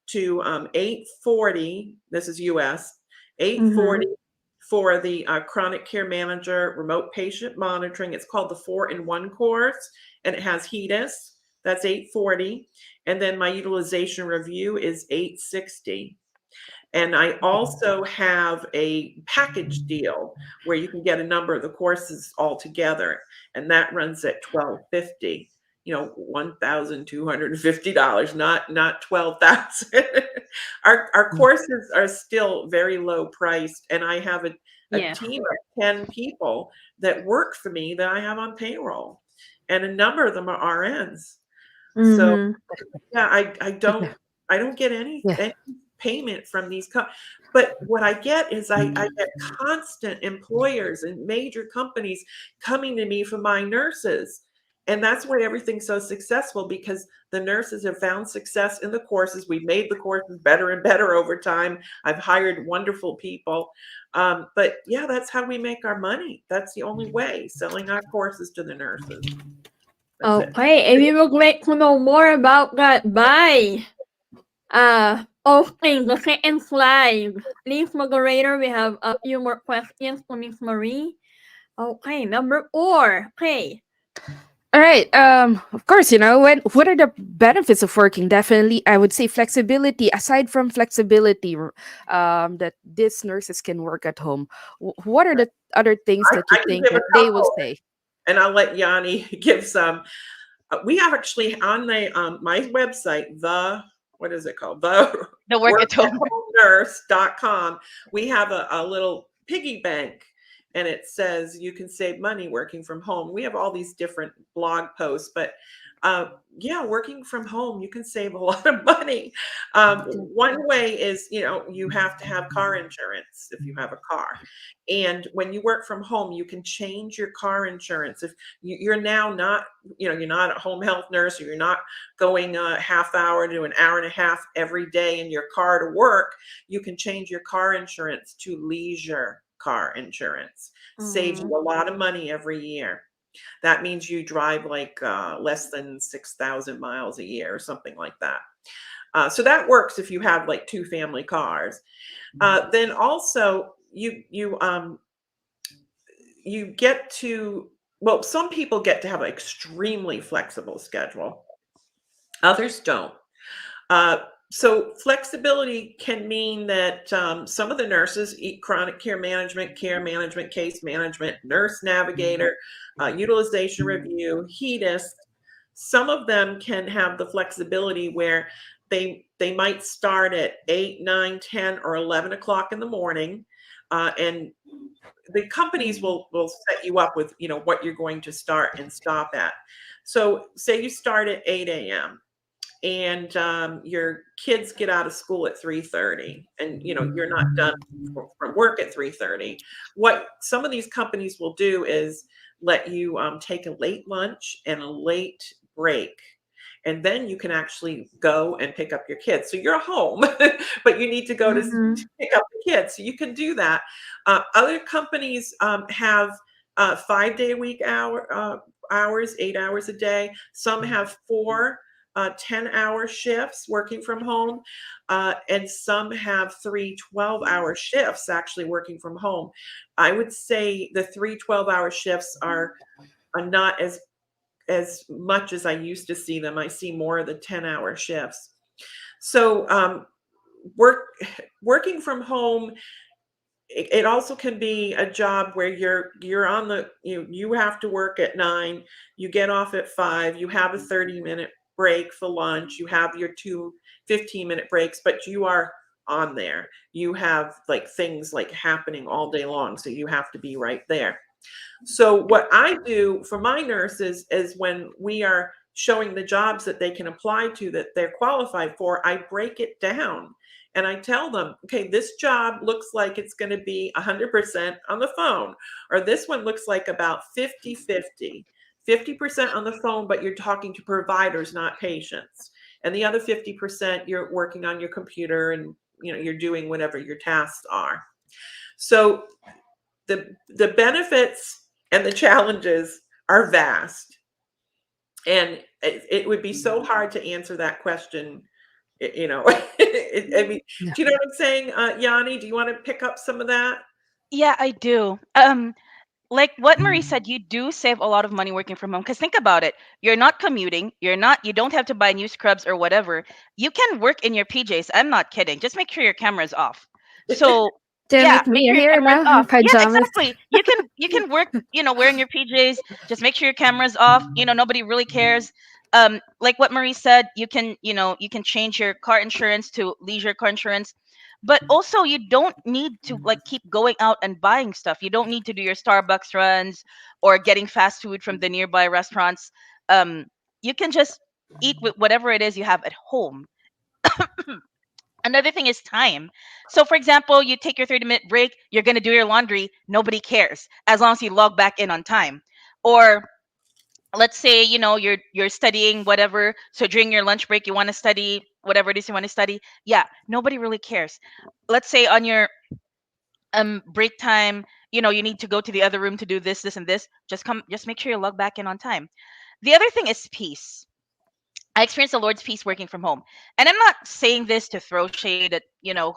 to $840. This is US, $840 for the chronic care manager, remote patient monitoring. It's called the 4-in-1 course, and it has HEDIS. That's $840. And then my utilization review is $860. And I also have a package deal where you can get a number of the courses all together, and that runs at $1,250. $1,250, not $12,000. Our courses are still very low priced, and I have a team of 10 people that work for me that I have on payroll, and a number of them are RNs. So yeah, I don't get any payment from these but what I get is I get constant employers and major companies coming to me for my nurses. And that's why everything's so successful, because the nurses have found success in the courses. We've made the courses better and better over time. I've hired wonderful people. But yeah, that's how we make our money. That's the only way, selling our courses to the nurses. That's Okay, if you would like to know more about that, bye. Okay, the second slide. Please, moderator, we have a few more questions for Miss Marie. Okay, number 4. Okay. All right. Of course, what are the benefits of working? Definitely, I would say flexibility. Aside from flexibility, that these nurses can work at home. What are the other things that you think that they will say? And I'll let Yanni give some. We have actually on the my website, what is it called? The work at home nurse.com. We have a little piggy bank and it says you can save money working from home. We have all these different blog posts, but yeah, working from home, you can save a lot of money. One way is, you have to have car insurance if you have a car. And when you work from home, you can change your car insurance. If you're now not, you're not a home health nurse, or you're not going a half hour to an hour and a half every day in your car to work, you can change your car insurance to leisure car insurance. Saves you a lot of money every year. That means you drive like less than 6,000 miles a year or something like that. So that works if you have like 2 family cars. Then also you get to, well, some people get to have an extremely flexible schedule. Others don't. So flexibility can mean that some of the nurses eat chronic care management, case management, nurse navigator, utilization review, HEDIS. Some of them can have the flexibility where they might start at 8, 9, 10, or 11 o'clock in the morning, and the companies will set you up with what you're going to start and stop at. So say you start at 8 a.m. and your kids get out of school at 3:30, and you're not done from work at 3:30. What some of these companies will do is let you take a late lunch and a late break, and then you can actually go and pick up your kids. So you're home, but you need to go to pick up the kids. So you can do that. Other companies have 5-day-a-week hours, 8 hours a day. Some have 4 10-hour shifts working from home, and some have 3 12-hour shifts actually working from home. I would say the 3 12-hour shifts are not as much as I used to see them. I see more of the 10-hour shifts. So working from home, it also can be a job where you're on the you have to work at 9, you get off at 5, you have a 30-minute break for lunch, you have your 2 15-minute breaks, but you are on there. You have like things like happening all day long, so you have to be right there. So what I do for my nurses is when we are showing the jobs that they can apply to that they're qualified for, I break it down and I tell them, okay, this job looks like it's going to be 100% on the phone, or this one looks like about 50-50. 50% on the phone, but you're talking to providers, not patients. And the other 50%, you're working on your computer and you're doing whatever your tasks are. So the benefits and the challenges are vast. And it would be so hard to answer that question, I mean, Yeah. do you know what I'm saying? Yanni, do you want to pick up some of that? Yeah, I do. Like what Marie said, you do save a lot of money working from home. Because think about it, you're not commuting, you don't have to buy new scrubs or whatever. You can work in your PJs. I'm not kidding. Just make sure your camera's off. So Same yeah, with make me. You're sure your here camera's now in off. Yeah, pajamas. exactly. You can work, wearing your PJs. Just make sure your camera's off. Nobody really cares. Like what Marie said, you can change your car insurance to leisure car insurance. But also you don't need to like keep going out and buying stuff. You don't need to do your Starbucks runs or getting fast food from the nearby restaurants. Um, you can just eat with whatever it is you have at home. Another thing is time. So, for example, you take your 30-minute break, you're going to do your laundry, nobody cares as long as you log back in on time. Or let's say, you're studying whatever, so during your lunch break you want to study whatever it is you want to study. Yeah, nobody really cares. Let's say on your break time, you need to go to the other room to do this and this. Just make sure you log back in on time. The other thing is peace. I experienced the Lord's peace working from home. And I'm not saying this to throw shade at,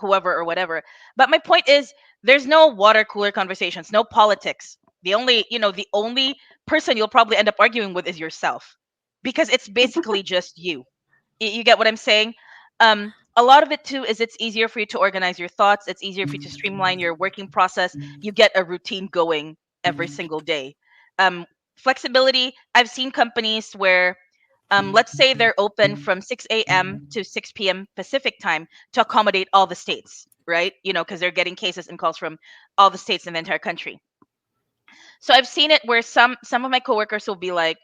whoever or whatever. But my point is there's no water cooler conversations, no politics. The only person you'll probably end up arguing with is yourself, because it's basically just you. You get what I'm saying? A lot of it too is it's easier for you to organize your thoughts. It's easier for you to streamline your working process. You get a routine going every single day. Um, Flexibility. I've seen companies where let's say they're open from 6 a.m. to 6 p.m. Pacific time to accommodate all the states, right? Because they're getting cases and calls from all the states in the entire country. So I've seen it where some of my coworkers will be like,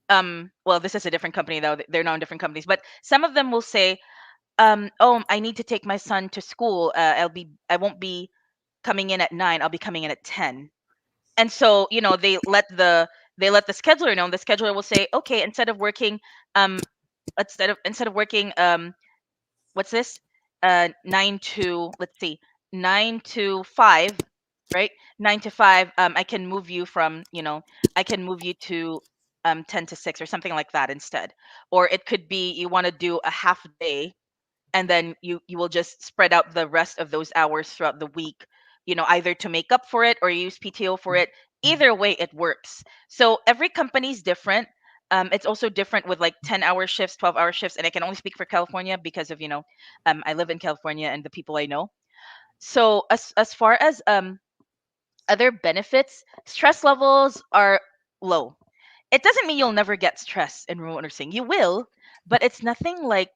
well, this is a different company though. They're now in different companies, but some of them will say, oh, I need to take my son to school. I won't be coming in at 9. I'll be coming in at 10. And so, they let the scheduler know. And the scheduler will say, okay, um instead of working, what's this? 9 to, let's see, 9 to 5, right? 9 to 5, I can move you to 10 to 6 or something like that instead. Or it could be you want to do a half day, and then you will just spread out the rest of those hours throughout the week, either to make up for it or use PTO for it. Either way, it works. So every company is different. It's also different with like 10-hour shifts, 12-hour shifts, and I can only speak for California because of, I live in California and the people I know. So as far as other benefits, stress levels are low. It doesn't mean you'll never get stress in remote nursing. You will, but it's nothing like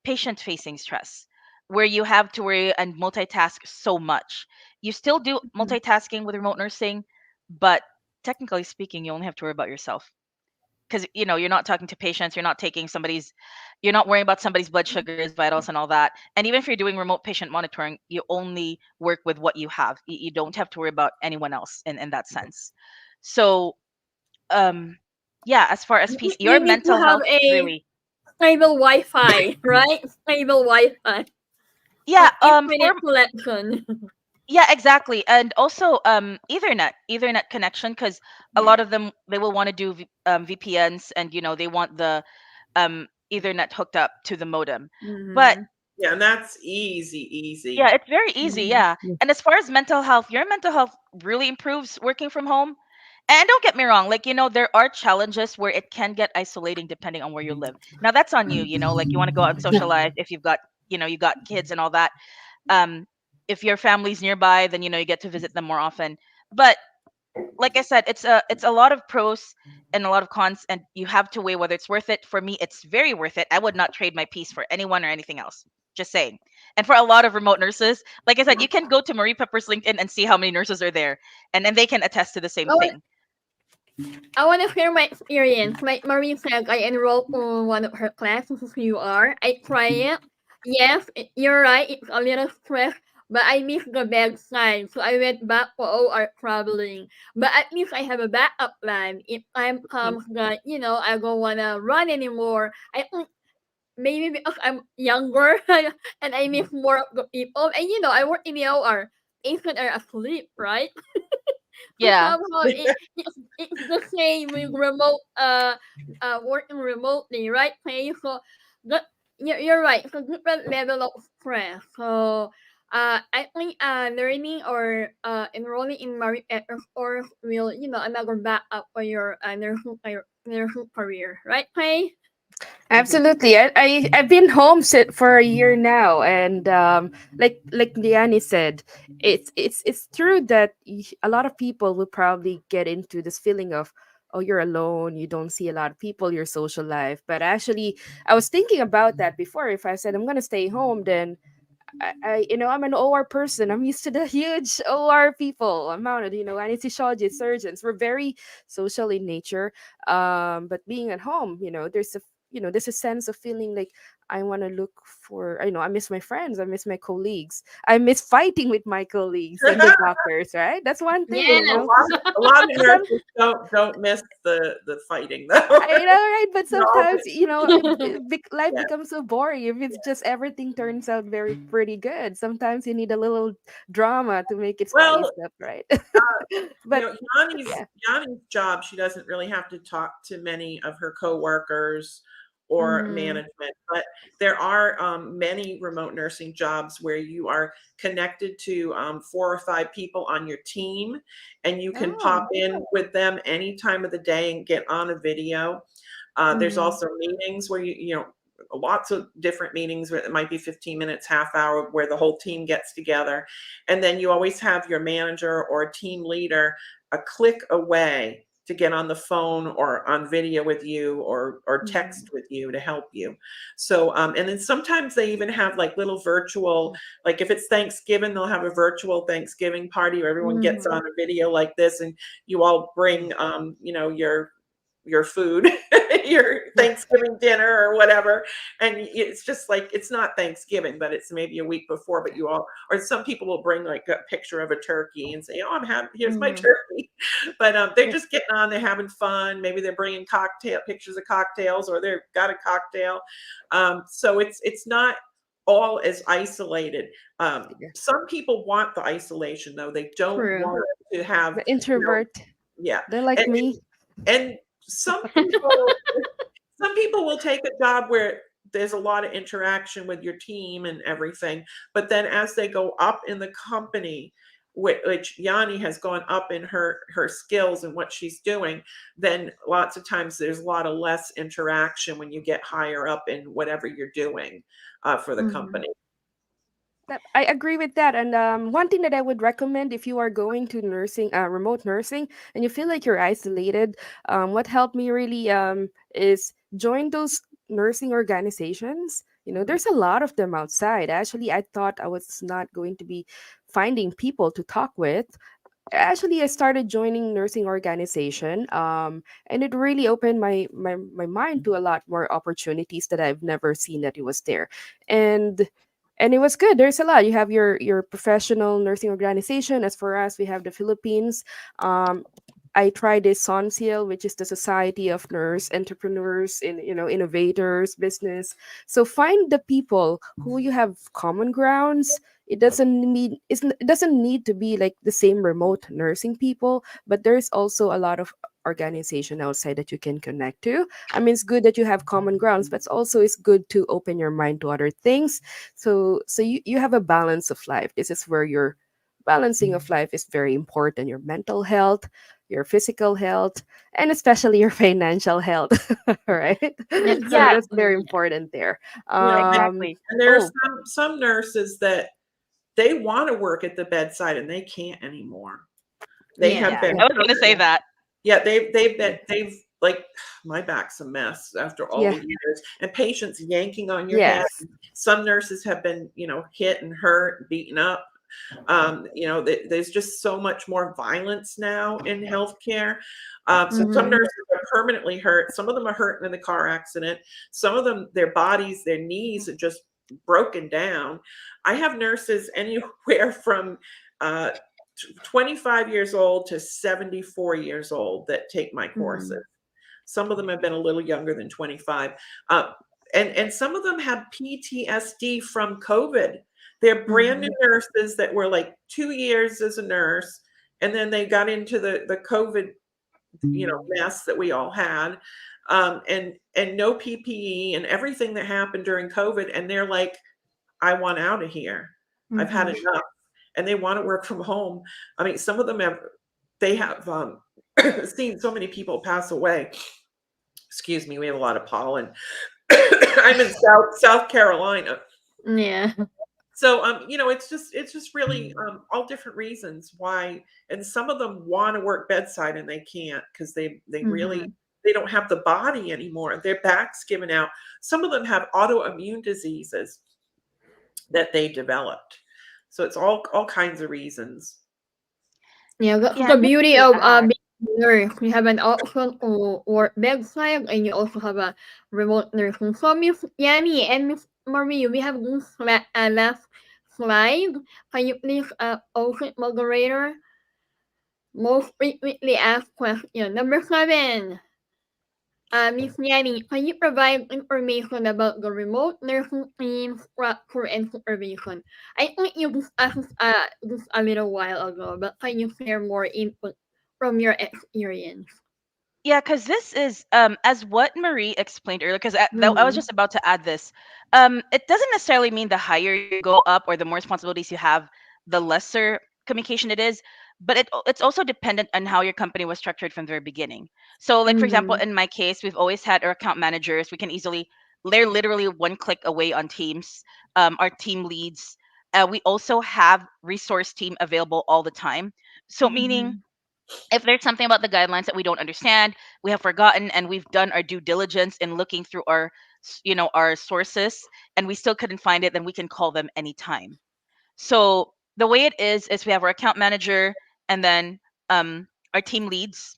patient facing stress where you have to worry and multitask so much. You still do Mhm. multitasking with remote nursing, but technically speaking, you only have to worry about yourself because you're not talking to patients, you're not worrying about somebody's blood sugars, vitals, and all that. And even if you're doing remote patient monitoring, you only work with what you have. You don't have to worry about anyone else in that sense. So um yeah, as far as peace, You your need to mental have health a really. stable Wi-Fi, right? Stable Wi-Fi Yeah, or internet connection. yeah, exactly. And also ethernet connection, because a lot of them, they will want to do VPNs, and they want the ethernet hooked up to the modem. But Mm-hmm. Yeah, and that's easy, yeah, easy. it's very easy. Yeah. And as far as mental health, your mental health really improves working from home. And don't get me wrong, like, there are challenges where it can get isolating depending on where you live. Now that's on you, like you want to go out and socialize if you got kids and all that. Um, if your family's nearby, then you get to visit them more often. But like I said, it's a lot of pros and a lot of cons, and you have to weigh whether it's worth it. For me, it's very worth it. I would not trade my peace for anyone or anything else. Just saying. And for a lot of remote nurses, like I said, you can go to Marie Pepper's LinkedIn and see how many nurses are there, and then they can attest to the same Oh, thing. I want to share my experience. Like Marie said, I enrolled for one of her classes as you are. I try it. Yes, you're right. It's a little stress, but I miss the bedside, so I went back for OR traveling. But at least I have a backup plan. If time Mhm. comes that, I don't want to run anymore, I think maybe because I'm younger and I miss more of the people. And, I work in the OR. Patients are asleep, right? So Yeah. somehow it's the same with remote working remotely, right? Pay so that you're right. So different level of stress. So I think learning or enrolling in Marie Edwards course will another backup for your nursing career, right, Pay? Mhm. Absolutely. I've been homesick for a year now, and like Liani said, it's true that a lot of people will probably get into this feeling of, oh, you're alone, you don't see a lot of people, your social life. But actually, I was thinking about that before. If I said I'm gonna stay home, then I'm an OR person. I'm used to the huge OR people amount of, anesthesiologists, surgeons. We're very social in nature. But being at home, there's a sense of feeling like I want to look for, I miss my friends. I miss my colleagues. I miss fighting with my colleagues and the doctors, right? That's one thing, Yes. A lot of Some, nurses don't miss the fighting though. I know, right? But No, sometimes, life yeah. becomes so boring if it's just everything turns out very pretty good. Sometimes you need a little drama to make it Well, spiced up, right? you But know, Yanni's yeah. Yanni's job, she doesn't really have to talk to many of her coworkers or Mm-hmm. management, but there are many remote nursing jobs where you are connected to 4 or 5 people on your team, and you can pop Oh. in with them any time of the day and get on a video. There's Mm-hmm. also meetings where lots of different meetings where it might be 15 minutes, half hour, where the whole team gets together. And then you always have your manager or team leader a click away to get on the phone or on video with you or Mhm. text with you to help you. So and then sometimes they even have like little virtual, like if it's Thanksgiving, they'll have a virtual Thanksgiving party where everyone gets Mhm. on a video like this, and you all bring your food, your Thanksgiving dinner or whatever. And it's just like, it's not Thanksgiving, but it's maybe a week before, but you all, or some people will bring like a picture of a turkey and say, oh, I'm happy, here's my Mhm. turkey. But they're Yeah. just getting on, they're having fun. Maybe they're bringing pictures of cocktails, or they've got a cocktail. So it's not all as isolated. Yeah. Some people want the isolation though. They don't True. want to have, The you know, introvert, yeah. they're like And me. and some people will take a job where there's a lot of interaction with your team and everything, but then as they go up in the company, which Yanni has gone up in her skills and what she's doing, then lots of times there's a lot of less interaction when you get higher up in whatever you're doing for the Mhm. company. I agree with that. And one thing that I would recommend if you are going to nursing, remote nursing, and you feel like you're isolated, what helped me really is join those nursing organizations. You know, Mhm. there's a lot of them outside. Actually, I thought I was not going to be finding people to talk with. Actually, I started joining nursing organization, and it really opened my mind to a lot more opportunities that I've never seen that it was there. And and it was good. There's a lot. You have your professional nursing organization. As for us, we have the Philippines. um, I tried this SONSIL, which is the Society of Nurse Entrepreneurs, in innovators business. So find the people who you have common grounds. It doesn't need to be like the same remote nursing people, but there's also a lot of organization outside that you can connect to. I mean, it's good that you have common grounds, but it's good to open your mind to other things. So you have a balance of life. This is where your balancing of life is very important. Your mental health, your physical health, and especially your financial health. Right? So Yeah, that's very Exactly. important there. And, um exactly. and there are oh, some nurses that they want to work at the bedside and they can't anymore. They Yeah. have Yeah, been yeah, I was gonna say permanent. that. Yeah, they've like, my back's a mess after all yeah, the years, and patients yanking on your head. yes. Some nurses have been, hit and hurt, beaten up. There's just so much more violence now in healthcare. So some Mhm. nurses are permanently hurt. Some of them are hurt in the car accident. Some of them, their bodies, their knees are just broken down. I have nurses anywhere from uh, 25 years old to 74 years old that take my courses. Mhm. Some of them have been a little younger than 25. Uh, and some of them have PTSD from COVID. They're brand new Mhm. nurses that were like 2 years as a nurse, and then they got into the COVID, mess that we all had, and no PPE and everything that happened during COVID, and they're like, I want out of here. I've had Mhm. enough, and they want to work from home. I mean, some of them have seen so many people pass away. Excuse me, we have a lot of pollen. I'm in South Carolina. Yeah. So it's just really all different reasons why, and some of them want to work bedside and they can't because they really Mhm. they don't have the body anymore. Their back's given out. Some of them have autoimmune diseases that they developed. So it's all kinds of reasons. Yeah, that's Yeah, the just beauty to of add. being a nurse. You have an option to work bedside, and you also have a remote nursing. So, Miss Yanni and Miss Marie, we have this last slide. Can you please open moderator? Most frequently asked question. Number 7. Miss Yanni, can you provide information about the remote nursing team structure and supervision? I think you discussed this a little while ago, but can you share more input from your experience? Yeah, because this is as what Marie explained earlier. Because I was Mm-hmm. just about to add this. It doesn't necessarily mean the higher you go up or the more responsibilities you have, the lesser communication it is. But it's also dependent on how your company was structured from the very beginning. So, like for example, Mm-hmm. in my case, we've always had our account managers. We can easily they're literally one click away on Teams. Our team leads. We also have resource team available all the time. So meaning Mm-hmm. If there's something about the guidelines that we don't understand, we have forgotten, and we've done our due diligence in looking through our our sources, and we still couldn't find it, then we can call them anytime. So the way it is we have our account manager, and then our team leads,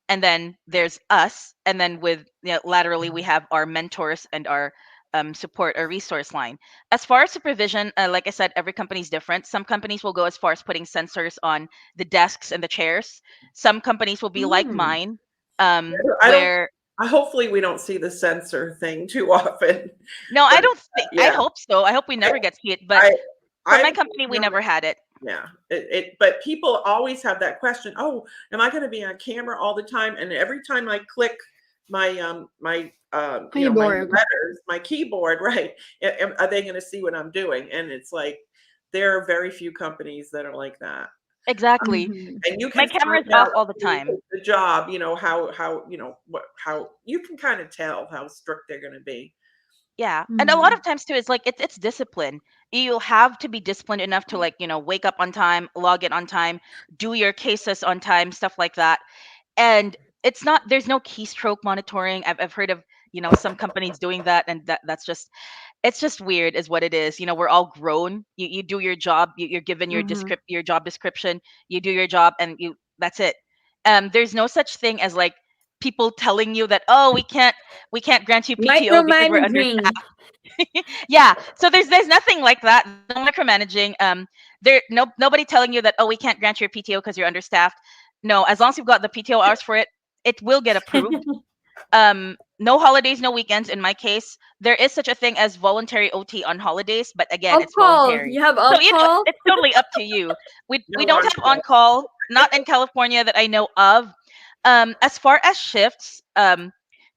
and then there's us, and then with laterally we have our mentors and our support or resource line. As far as supervision, like I said, every company is different. Some companies will go as far as putting sensors on the desks and the chairs. Some companies will be like Mm. mine, I don't. where Hopefully, we don't see the sensor thing too often. no, I But don't think. I yeah, hope so. I hope we I, never get hit. But I, for my I company, we know. never had it. Yeah, but people always have that question. Oh, am I going to be on camera all the time? And every time I click my my Keyboard. letters, my keyboard, right? Are they going to see what I'm doing? And it's like there are very few companies that are like that. Exactly. Mhm. And you My can camera is find off out all the who time. took the job, how how you can kind of tell how strict they're going to be. Yeah. And a lot Mhm. of times too, it's like it's discipline. You have to be disciplined enough to like, wake up on time, log in on time, do your cases on time, stuff like that. And it's not there's no keystroke monitoring. I've heard of, some companies doing that, and that's just it's just weird is what it is. We're all grown. You do your job, you're given Mhm. your job description, you do your job, and that's it. There's no such thing as like people telling you that, oh, we can't grant you PTO because we're Micromanaging. understaffed. Yeah, so there's nothing like that. No micromanaging. Nobody telling you that, oh, we can't grant you your PTO because you're understaffed. No, as long as you've got the PTO hours for it, it will get approved. No holidays, no weekends in my case. There is such a thing as voluntary OT on holidays, but again, On it's call. voluntary. You have So on call? it's totally up to you. We No don't on have on call, not in California that I know of. As far as shifts,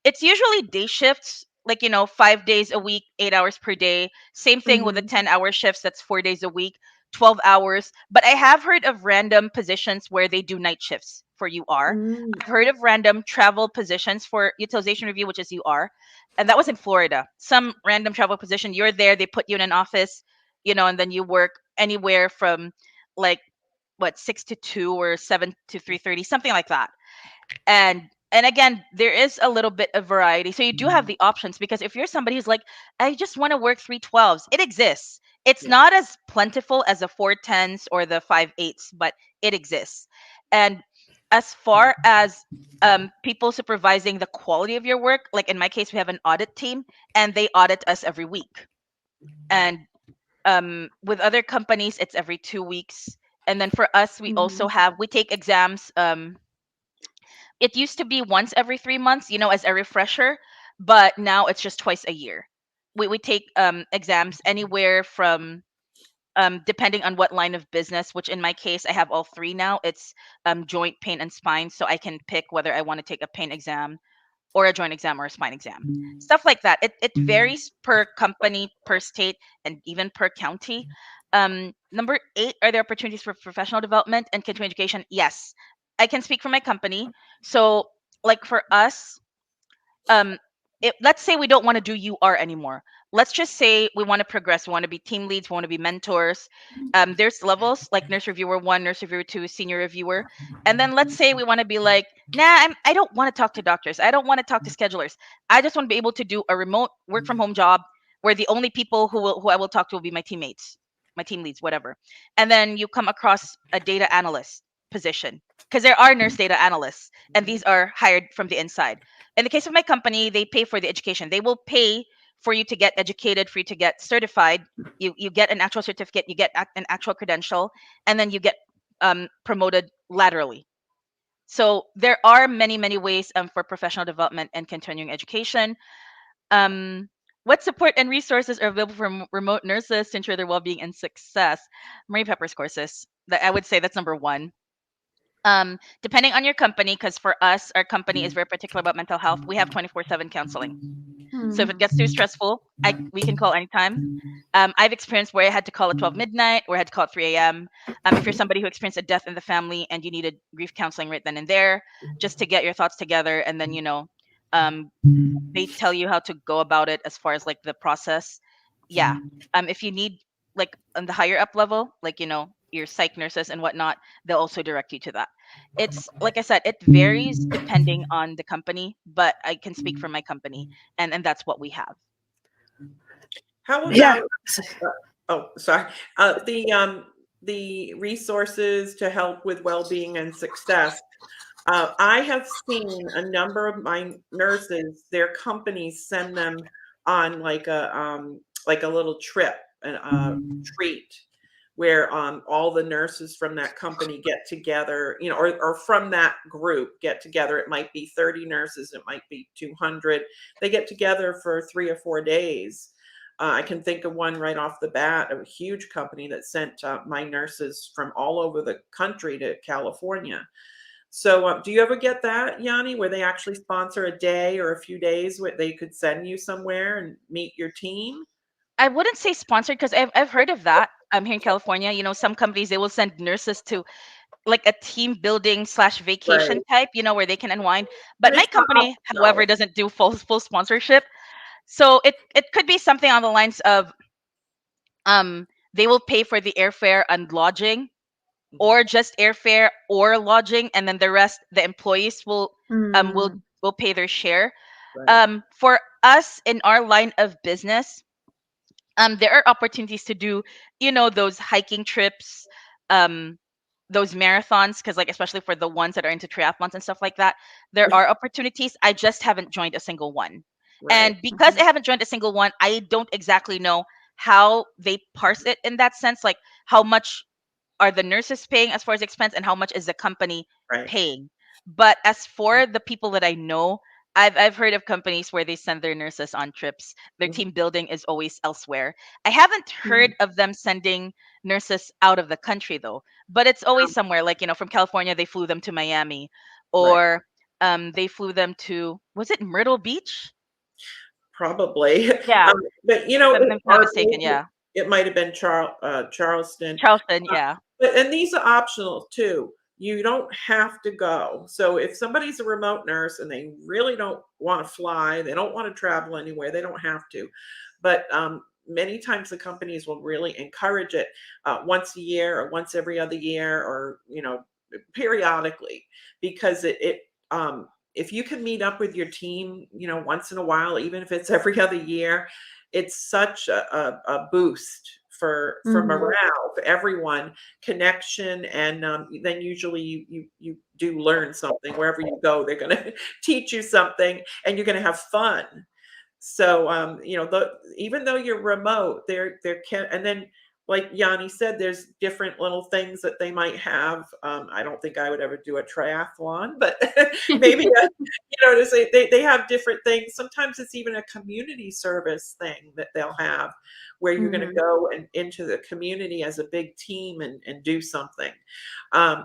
it's usually day shifts, like 5 days a week, 8 hours per day. Same thing with the Mhm. 10-hour shifts, that's 4 days a week, 12 hours. But I have heard of random positions where they do night shifts for UR. Mm. I've heard of random travel positions for utilization review, which is UR. And that was in Florida. Some random travel position, you're there, they put you in an office, and then you work anywhere from like what 6 to 2 or 7 to 3:30, something like that. And again, there is a little bit of variety, so you do have the options, because if you're somebody who's like, I just want to work 312s, it exists. It's Yeah. not as plentiful as the 410s or the 5/8s, but it exists. And as far as people supervising the quality of your work, like in my case, we have an audit team, and they audit us every week. And with other companies, it's every 2 weeks. And then for us, Mhm. we take exams. It used to be once every 3 months, as a refresher, but now it's just twice a year. We take exams anywhere from, depending on what line of business, which in my case, I have all three now. It's joint, pain, and spine. So I can pick whether I want to take a pain exam or a joint exam or a spine exam. Stuff like that. It varies per company, per state, and even per county. Number 8, are there opportunities for professional development and continuing education? Yes. I can speak for my company. So, like for us, um let's say we don't want to do UR anymore. Let's just say we want to progress. We want to be team leads. We want to be mentors. There's levels like nurse reviewer 1, nurse reviewer 2, senior reviewer. And then let's say we want to be like, nah, I don't want to talk to doctors. I don't want to talk to schedulers. I just want to be able to do a remote work from home job where the only people who I will talk to will be my teammates, my team leads, whatever. And then you come across a data analyst position, because there are nurse data analysts, and these are hired from the inside. In the case of my company, they pay for the education. They will pay for you to get educated, for you to get certified. You get an actual certificate, you get an actual credential, and then you get promoted laterally. So there are many ways for professional development and continuing education. Um, what support and resources are available for remote nurses to ensure their well-being and success? Marie Pepper's courses. That I would say that's number one. Depending on your company, because for us, our company is very particular about mental health, we have 24/7 counseling. So if it gets too Mhm. stressful, we can call anytime. I've experienced where I had to call at 12 midnight, or I had to call at 3 a.m. If you're somebody who experienced a death in the family and you needed grief counseling right then and there, just to get your thoughts together, and then um, they tell you how to go about it as far as like the process. Yeah. If you need like on the higher up level, like your psych nurses and whatnot, they'll also direct you to that. It's like I said, it varies depending on the company, but I can speak for my company, and that's what we have. How Yeah. about oh, sorry. The resources to help with well-being and success. I have seen a number of my nurses, their companies send them on like a little trip and treat where all the nurses from that company get together, or from that group get together. It might be 30 nurses, it might be 200. They get together for 3 or 4 days. I can think of one right off the bat of a huge company that sent my nurses from all over the country to California. So, do you ever get that, Yanni, where they actually sponsor a day or a few days where they could send you somewhere and meet your team? I wouldn't say sponsored because I've heard of that. Here in California, some companies they will send nurses to like a team building slash Right. vacation type, where they can unwind. But But my it's not company, however, optional. doesn't do full sponsorship. So it could be something on the lines of they will pay for the airfare and lodging, Mhm. or just airfare or lodging, and then the rest the employees will um will Mm. will pay their share. Right. For us in our line of business, there are opportunities to do those hiking trips, um those marathons, because like especially for the ones that are into triathlons and stuff like that, there are opportunities. I just haven't joined a single one, Right. and because I haven't joined a single one, I don't exactly know how they parse it in that sense, like how much are the nurses paying as far as expense and how much is the company Right. paying. But as for the people that I know, I've heard of companies where they send their nurses on trips. Their Mhm. team building is always elsewhere. I haven't heard Mm. of them sending nurses out of the country though, but it's always somewhere. Like from California, they flew them to Miami, Right. or they flew them to, was it Myrtle Beach? Probably. Yeah, But if I'm not or mistaken. maybe Yeah, it might have been Charleston. Charleston. Uh, Yeah. and these are optional too. You don't have to go. So if somebody's a remote nurse and they really don't want to fly, they don't want to travel anywhere, they don't have to. But many times the companies will really encourage it once a year or once every other year, or periodically, because if you can meet up with your team, once in a while, even if it's every other year, it's such a boost for Mhm. morale for everyone, connection, and then usually you do learn something wherever you go. They're going to teach you something, and you're going to have fun. So even though you're remote, there can, and then like Yanni said, there's different little things that they might have. I don't think I would ever do a triathlon, but maybe to say they have different things. Sometimes it's even a community service thing that they'll have, where you're going to Mhm. go and into the community as a big team and do something.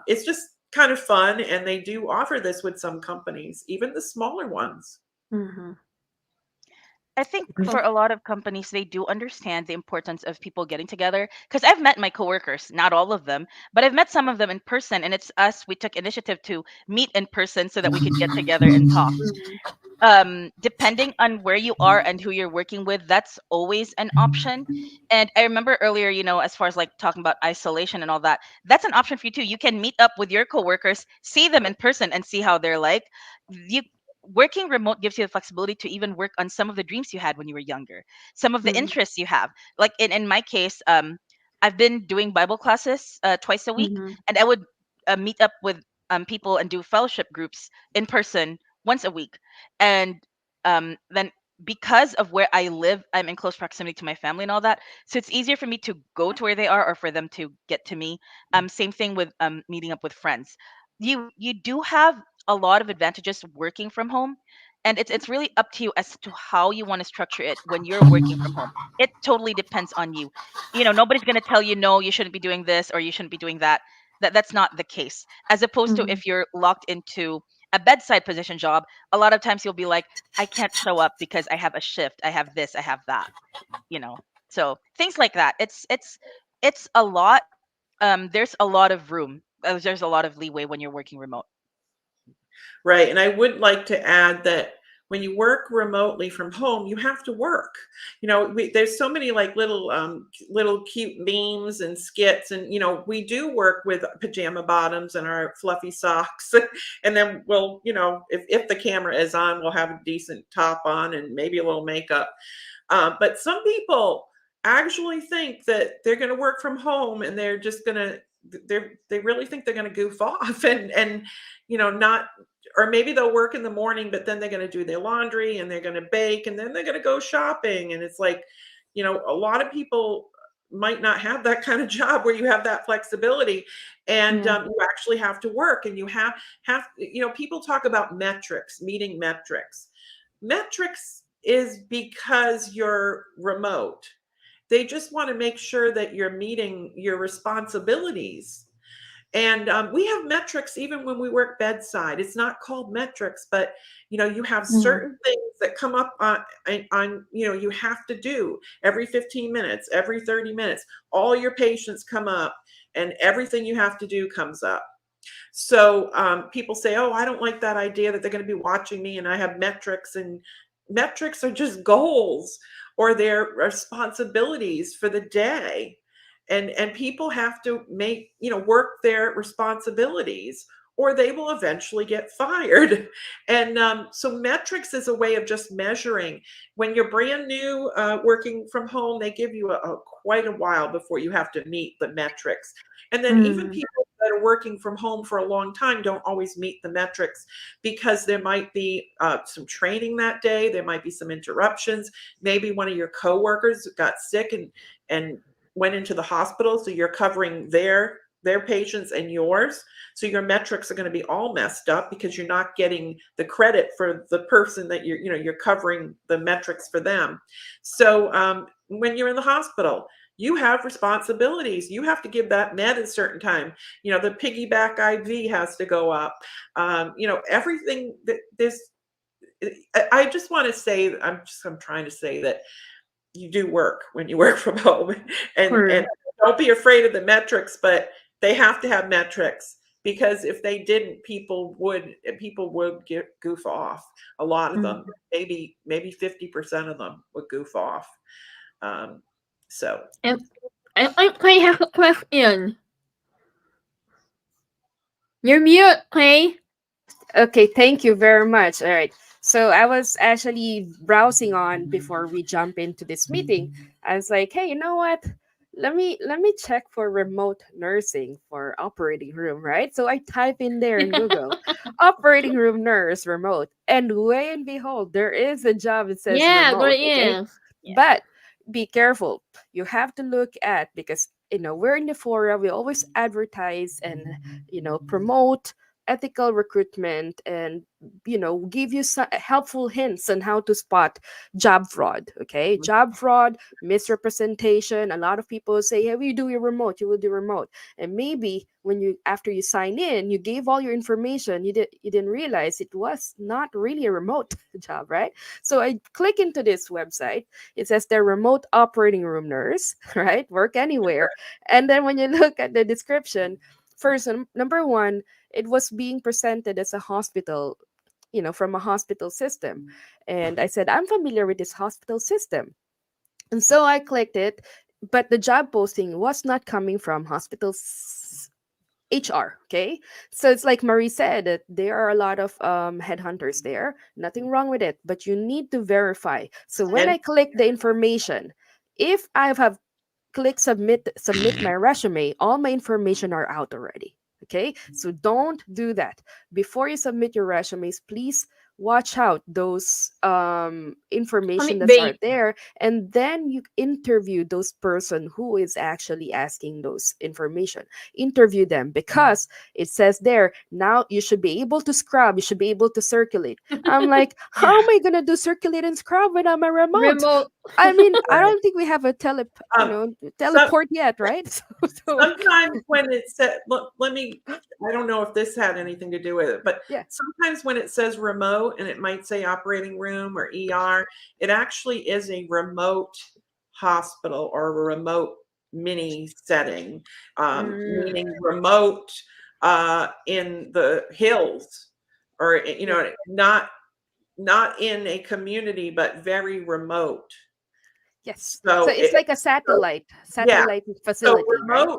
It's just kind of fun, and they do offer this with some companies, even the smaller ones. Mhm. I think Cool. for a lot of companies, they do understand the importance of people getting together. Because I've met my coworkers, not all of them, but I've met some of them in person, and it's us. We took initiative to meet in person so that we could get together and talk. Mhm. Depending on where you are and who you're working with, that's always an option. And I remember earlier, as far as like talking about isolation and all that, that's an option for you too. You can meet up with your coworkers, see them in person, and see how they're like. You Working remote gives you the flexibility to even work on some of the dreams you had when you were younger, some of the Mhm. interests you have. Like in my case, I've been doing Bible classes twice a week, Mhm. and I would meet up with people and do fellowship groups in person once a week. And then because of where I live, I'm in close proximity to my family and all that. So it's easier for me to go to where they are or for them to get to me. Same thing with meeting up with friends. You do have a lot of advantages working from home. And it's really up to you as to how you want to structure it when you're working from home. It totally depends on you. Nobody's gonna tell you no, you shouldn't be doing this or you shouldn't be doing that. That's not the case. As opposed to Mhm. if you're locked into a bedside position job, a lot of times you'll be like, I can't show up because I have a shift, I have this, I have that, you know. So things like that. It's a lot. There's a lot of room. There's a lot of leeway when you're working remote. Right. And I would like to add that when you work remotely from home, you have to work. You know, there's so many like little cute memes and skits, and you know, we do work with pajama bottoms and our fluffy socks, and then we'll, you know, if the camera is on, we'll have a decent top on and maybe a little makeup. But some people actually think that they're going to work from home and they're just going to they really think they're going to goof off and you know, not, or maybe they'll work in the morning, but then they're going to do their laundry and they're going to bake and then they're going to go shopping. And it's like, you know, a lot of people might not have that kind of job where you have that flexibility, and you actually have to work, and you have you know, people talk about metrics, meeting metrics. Metrics is because you're remote. They just want to make sure that you're meeting your responsibilities. And we have metrics even when we work bedside. It's not called metrics, but you know, you have certain things that come up on, you know, you have to do every 15 minutes, every 30 minutes. All your patients come up, and everything you have to do comes up. So people say, oh, I don't like that idea that they're going to be watching me and I have metrics. And metrics are just goals or their responsibilities for the day. And people have to make, you know, work their responsibilities or they will eventually get fired. And so metrics is a way of just measuring. When you're brand new working from home, they give you quite a while before you have to meet the metrics. And then even people that are working from home for a long time don't always meet the metrics because there might be some training that day. There might be some interruptions. Maybe one of your coworkers got sick and went into the hospital. So you're covering their patients and yours. So your metrics are going to be all messed up because you're not getting the credit for the person that you're covering the metrics for them. So when you're in the hospital, you have responsibilities. You have to give that med at a certain time. You know, the piggyback IV has to go up. You know, everything that this, I just want to say, I'm trying to say that you do work when you work from home, and don't be afraid of the metrics, but they have to have metrics because if they didn't, people would goof off. A lot of them, maybe 50% of them would goof off. So And Clay has a question. You're mute, Clay. Okay, thank you very much. All right. So I was actually browsing on before we jump into this meeting. I was like, hey, you know what? Let me check for remote nursing for operating room, right? So I type in there in Google, operating room nurse remote, and lo and behold, there is a job that says Yeah, remote. there Okay, is. but be careful. You have to look at, because we're in the fora, we always advertise and promote ethical recruitment, and give you some helpful hints on how to spot job fraud. Okay, job fraud, misrepresentation. A lot of people say, hey, we do your remote, you will do remote, and maybe when you, after you sign in, you gave all your information, you didn't realize it was not really a remote job, right? So I click into this website. It says they're remote operating room nurse, right? Work anywhere. And then when you look at the description, first, number one, it was being presented as a hospital, from a hospital system. And I said, I'm familiar with this hospital system. And so I clicked it, but the job posting was not coming from hospitals HR. Okay. So it's like Marie said, that there are a lot of headhunters there. Nothing wrong with it, but you need to verify. So when and I click the information, if I have click submit my resume, all my information are out already. Okay, so don't do that. Before you submit your resumes, please watch out those information that's Bait. out there, and then you interview those person who is actually asking those information. Interview them, because it says there, now you should be able to scrub, you should be able to circulate. I'm like, how am I gonna do circulate and scrub when I'm a remote? Remote. I mean, I don't think we have a so teleport yet, right? So sometimes when it said, look, I don't know if this had anything to do with it, but yeah. sometimes when it says remote and it might say operating room or ER, it actually is a remote hospital or a remote mini setting, meaning remote in the hills or, not not in a community, but very remote. Yes. So So it's like a so, satellite yeah. So facility, right?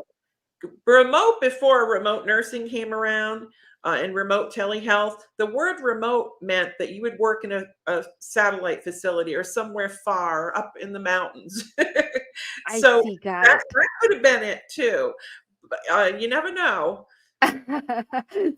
remote before remote nursing came around, and remote telehealth, the word remote meant that you would work in a satellite facility or somewhere far up in the mountains. I So see. Got it. that could have been it too. But, you never know.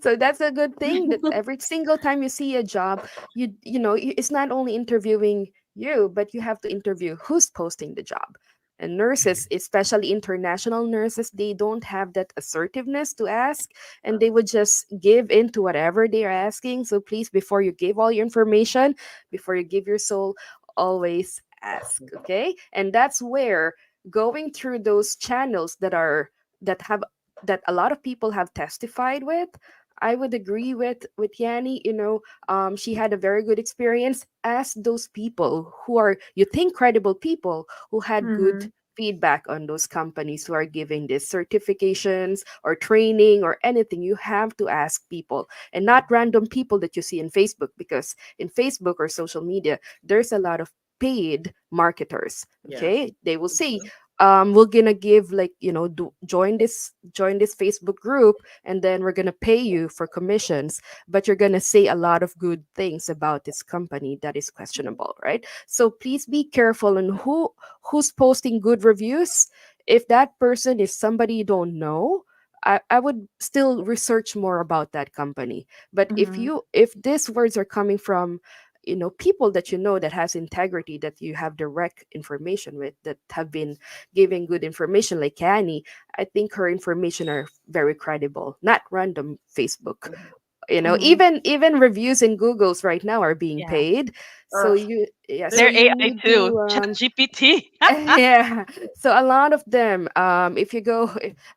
So that's a good thing that every single time you see a job, it's not only interviewing you, but you have to interview who's posting the job. And nurses, especially international nurses, they don't have that assertiveness to ask, and they would just give in to whatever they are asking. So please, before you give all your information, before you give your soul, always ask, okay? And that's where going through those channels that have that a lot of people have testified with, I would agree with Yanni. She had a very good experience. Ask those people who are, you think, credible people who had good Mhm. feedback on those companies who are giving these certifications or training or anything. You have to ask people, and not random people that you see in Facebook, because in Facebook or social media there's a lot of paid marketers. Yes. Okay, they will say, we're gonna give, like, join this Facebook group, and then we're gonna pay you for commissions, but you're gonna say a lot of good things about this company that is questionable, right? So please be careful on who's posting good reviews. If that person is somebody you don't know, I would still research more about that company. But Mhm. if these words are coming from, people that you know that has integrity, that you have direct information with, that have been giving good information, like Annie, I think her information are very credible, not random Facebook. Mhm. Even reviews in Google's right now are being Yeah. paid. So Uh, They're you AI need too. to ChatGPT. yeah. So a lot of them, if you go,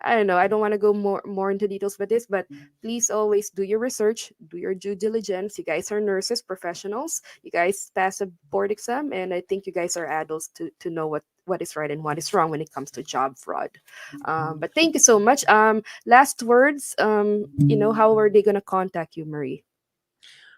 I don't know, I don't want to go more into details with this, but please always do your research, do your due diligence. You guys are nurses, professionals. You guys pass a board exam, and I think you guys are adults to know what is right and what is wrong when it comes to job fraud. But thank you so much. Last words. How are they gonna contact you, Marie?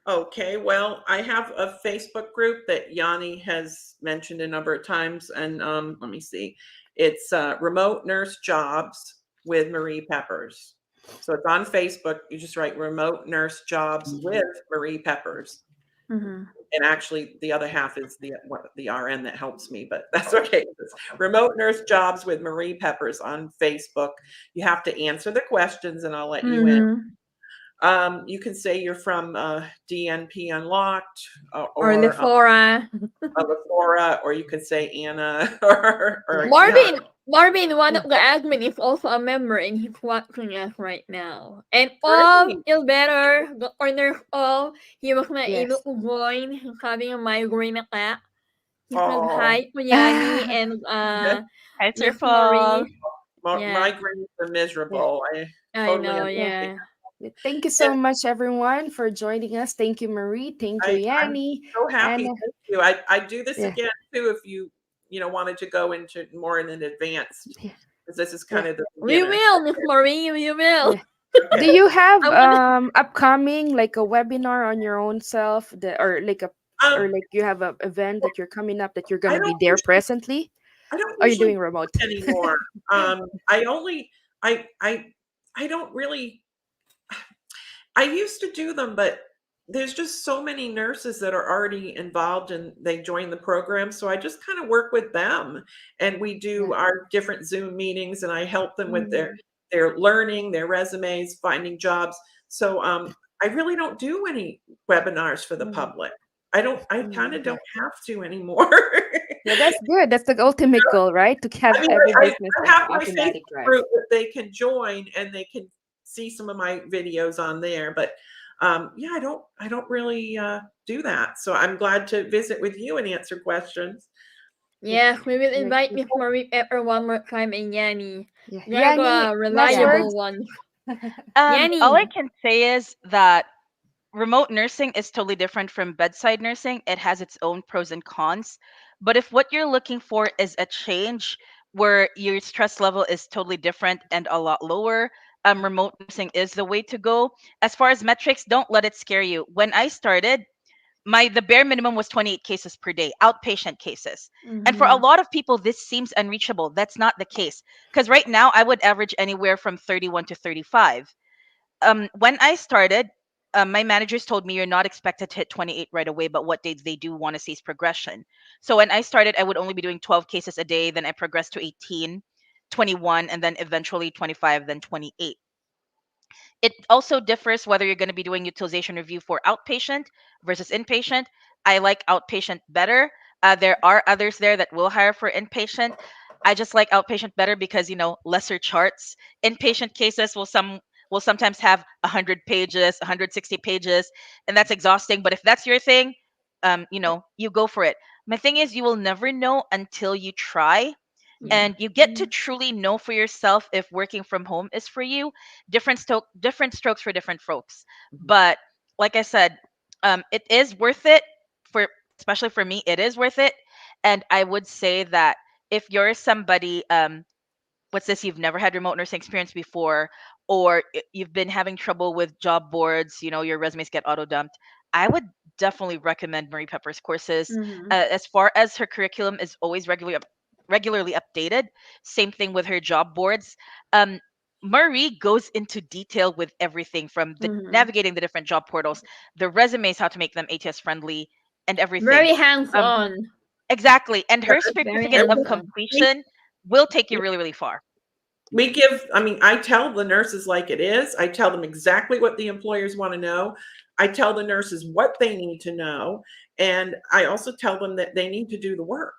Okay, well, I have a Facebook group that Yanni has mentioned a number of times, and let me see, it's Remote Nurse Jobs with Marie Peppers. So it's on Facebook. You just write Remote Nurse Jobs with Marie Peppers, Mhm. and actually the other half is the RN that helps me, but that's okay. It's Remote Nurse Jobs with Marie Peppers on Facebook. You have to answer the questions, and I'll let you in. Mhm. You can say you're from DNP Unlocked, Or or Lefora. Lefora, or you could say Anna, or yeah. Marvin, one of the admin, is also a member, and he's watching us right now. And all Great. is better. The corner all, he was not able Yes. to join. He's having a migraine attack. He said Oh, hi to Yanni and Hi, Sir Miss Paul. Marie. Yeah, migraines are Yeah. miserable. I I totally know. Yeah. understand. Yeah. Thank you And so much, everyone, for joining us. Thank you, Marie. Thank you, I'm Yanni. so And happy. Thank you. I do this yeah, again too if you wanted to go into more in an advanced, yeah, because this is yeah, kind of the We beginner. will, Miss Marie. We will. yeah. Do Okay. you have I'm gonna. upcoming, like, a webinar on your own self, or like Um, you have a event that you're coming up that you're I gonna be don't there usually presently? I don't Are you usually doing do remote? it anymore. I only I don't really I used to do them, but there's just so many nurses that are already involved and they join the program. So I just kind of work with them, and we Yeah. do our different Zoom meetings, and I help them with Mm, their learning, their resumes, finding jobs. So I really don't do any webinars for the mm, public. I kind of yeah. don't have to anymore. Yeah, that's good. That's the ultimate goal, right? To have I mean, every I business I on have my automatic Facebook drive. group that they can join, and they can see some of my videos on there, but, yeah, I don't really, do that, so I'm glad to visit with you and answer questions. Yeah. Yeah, we will Like, invite Miss Marie Pepper one more time and Yanni. yeah. They're Yanni, the last Yeah. reliable words? ones. All I Yanni. can say is that remote nursing is totally different from bedside nursing. It has its own pros and cons. But if what you're looking for is a change where your stress level is totally different and a lot lower, remote nursing is the way to go. As far as metrics, don't let it scare you. When I started, the bare minimum was 28 cases per day, outpatient cases. And for a Mhm. lot of people, this seems unreachable. That's not the case. Because right now, I would average anywhere from 31 to 35. When I started, my managers told me you're not expected to hit 28 right away, but what they do want to see is progression. So when I started, I would only be doing 12 cases a day. Then I progressed to 18, 21, and then eventually 25, then 28. It also differs whether you're going to be doing utilization review for outpatient versus inpatient. I like outpatient better. There are others there that will hire for inpatient. I just like outpatient better because lesser charts. Inpatient cases will sometimes have 100 pages, 160 pages, and that's exhausting. But if that's your thing, you go for it. My thing is, you will never know until you try, Yeah. and you get to truly know for yourself if working from home is for you. Different strokes for different folks. But like I said, it is worth it, for especially for me. It is worth it. And I would say that if you're somebody, what's this, you've never had remote nursing experience before, or you've been having trouble with job boards, your resumes get auto dumped, I would definitely recommend Marie Pepper's courses. Mhm. As far as her curriculum is always regularly updated, same thing with her job boards. um, Marie goes into detail with everything from the Mhm. navigating the different job portals, the resumes, how to make them ATS friendly, and everything. Very hands um, on. exactly, and her Very certificate And hands of on. we, completion will take you really, really far. we give, I mean, I tell the nurses like it is. I tell them exactly what the employers want to know. I tell the nurses what they need to know. And I also tell them that they need to do the work,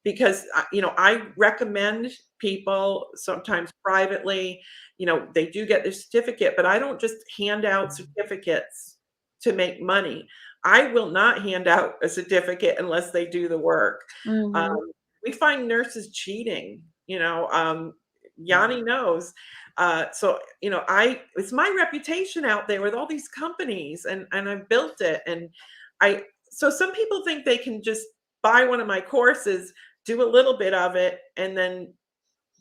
because, I recommend people sometimes privately, they do get their certificate, but I don't just hand out certificates to make money. I will not hand out a certificate unless they do the work. Mhm. We find nurses cheating, Yanni knows. So, it's my reputation out there with all these companies, and I've built it. And so some people think they can just buy one of my courses, do a little bit of it, and then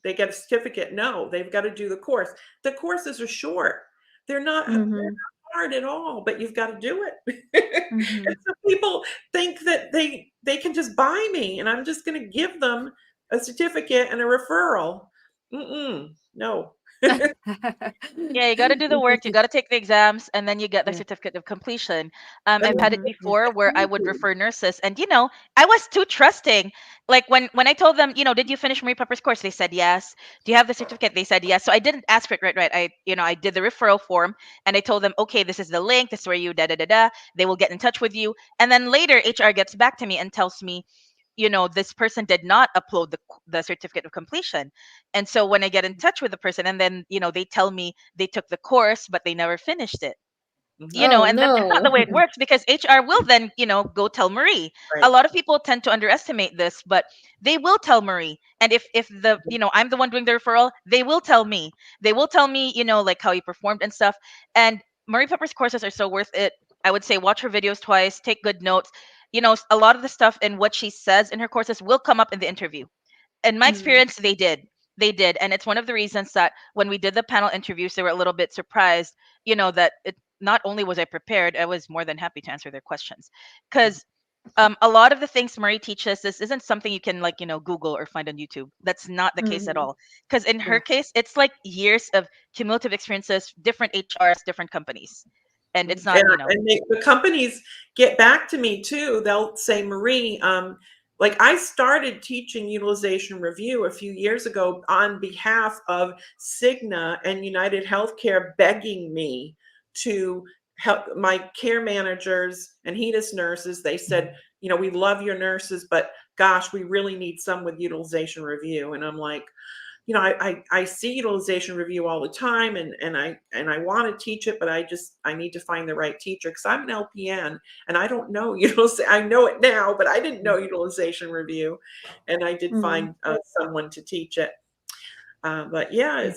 they get a certificate. No, they've got to do the course. The courses are short. They're not Mhm. hard at all, but you've got to do it. And Mhm. so people think that they can just buy me and I'm just going to give them a certificate and a referral. No. Yeah, you got to do the work. You got to take the exams, and then you get the Yeah. certificate of completion. And I've had it Mhm. Yeah. before where I would easy. refer nurses, and I was too trusting. Like when I told them, did you finish Marie Pepper's course? They said yes. Do you have the certificate? They said yes. So I didn't ask for it right. I did the referral form, and I told them, okay, this is the link. This is where you da da da da. They will get in touch with you, and then later HR gets back to me and tells me, this person did not upload the certificate of completion. And so when I get in touch with the person, and then they tell me they took the course but they never finished it, Mhm. Oh and that's not the no. way it works, because HR will then go tell Marie. A Right. lot of people tend to underestimate this, but they will tell Marie. And if the I'm the one doing the referral, they will tell me like how you performed and stuff. And Marie Pepper's courses are so worth it. I would say watch her videos twice, take good notes. A lot of the stuff in what she says in her courses will come up in the interview. In my Mhm. experience, they did, and it's one of the reasons that when we did the panel interviews, they were a little bit surprised, that it not only was I prepared, I was more than happy to answer their questions. Because a lot of the things Marie teaches, this isn't something you can, like, Google or find on YouTube. That's not the case at Mhm. all. Because in Yeah. her case, it's like years of cumulative experiences, different HRs, different companies, and it's not, The companies get back to me too. They'll say, Marie, like I started teaching utilization review a few years ago on behalf of Cigna and United Healthcare, begging me to help my care managers and HEDIS nurses. They said, we love your nurses, but gosh, we really need some with utilization review. And I'm like, I see utilization review all the time, and I want to teach it, but I need to find the right teacher, because I'm an LPN and I don't know I know it now, but I didn't know utilization review, and I did Mhm. find someone to teach it. But yeah, Yeah.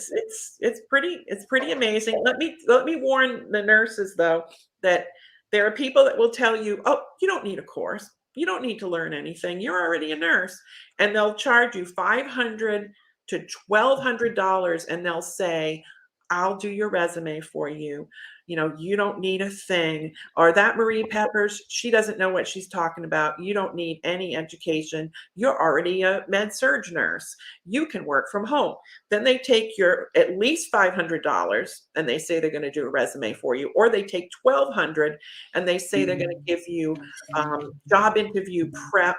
it's pretty amazing. Let me warn the nurses though, that there are people that will tell you, oh, you don't need a course, you don't need to learn anything, you're already a nurse, and they'll charge you $500 to $1,200, and they'll say, I'll do your resume for you. You don't need a thing. Or that Marie Peppers, she doesn't know what she's talking about. You don't need any education. You're already a med surg nurse. You can work from home. Then they take your at least $500 and they say they're going to do a resume for you, or they take $1,200 and they say they're going to give you job interview prep,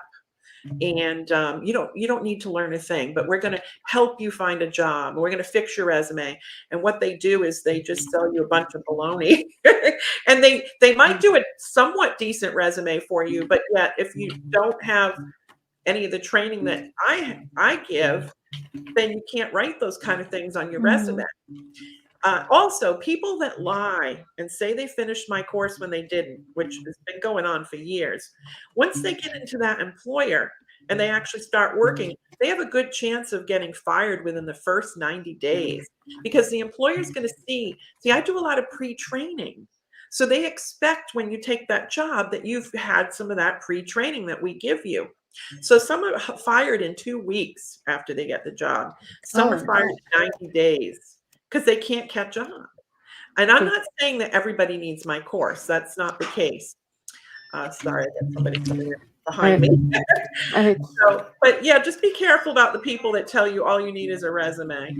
and you don't need to learn a thing, but we're going to help you find a job. We're going to fix your resume. And what they do is they just sell you a bunch of baloney. And they might do a somewhat decent resume for you, but yet if you don't have any of the training that I give, then you can't write those kind of things on your resume. Also, people that lie and say they finished my course when they didn't, which has been going on for years, once they get into that employer and they actually start working, they have a good chance of getting fired within the first 90 days, because the employer is going to see, I do a lot of pre-training. So they expect when you take that job that you've had some of that pre-training that we give you. So some are fired in 2 weeks after they get the job. Some are fired in 90 days because they can't catch on. And I'm not saying that everybody needs my course. That's not the case. Sorry, I got somebody coming in behind me. So, but yeah, just be careful about the people that tell you all you need is a resume.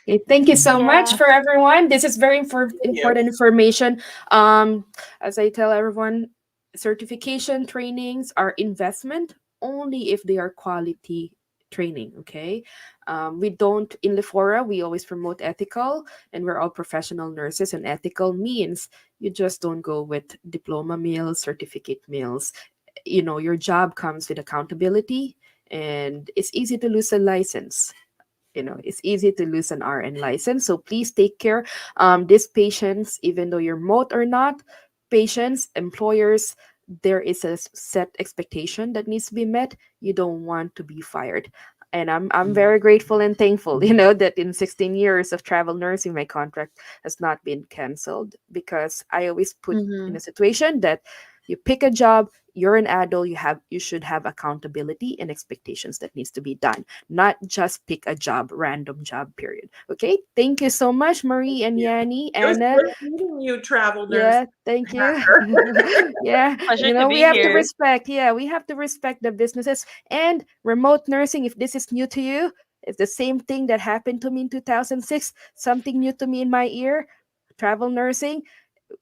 Okay, thank you so much for everyone. This is very important information. As I tell everyone, certification trainings are investment only if they are quality training. Okay, we don't in Lefora. We always promote ethical, and we're all professional nurses. And ethical means you just don't go with diploma meals, certificate meals. Your job comes with accountability, and it's easy to lose a license. It's easy to lose an RN license. So please take care. These patients, even though you're remote or not, patients, employers, there is a set expectation that needs to be met. You don't want to be fired. And I'm very grateful and thankful, that in 16 years of travel nursing, my contract has not been canceled, because I always put in a situation that you pick a job, you're an adult, you should have accountability and expectations that needs to be done, not just pick a job, random job, period. Okay, thank you so much, Marie and Yanni. Anna, meeting you, travel nurse. Yeah, thank you. Yeah, Pleasure to we be have to here. respect. Yeah, we have to respect the businesses and remote nursing. If this is new to you, it's the same thing that happened to me in 2006. Something new to me in my ear. Travel nursing.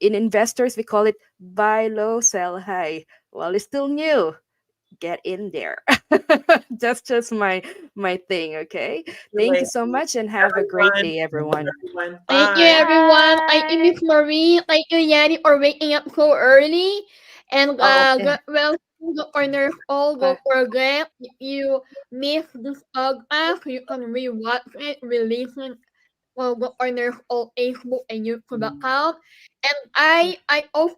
In investors, we call it buy low, sell high. Well, it's still new. Get in there. That's just my thing. Okay. Thank you so much, and have a great day, everyone. Thank you, everyone. Thank you, Miss Marie. Thank you, Yanni, for waking up so early. And well, corner all go forget. If you miss this podcast, you can rewatch it, release it. Well, go corner all Facebook and YouTube account. And I also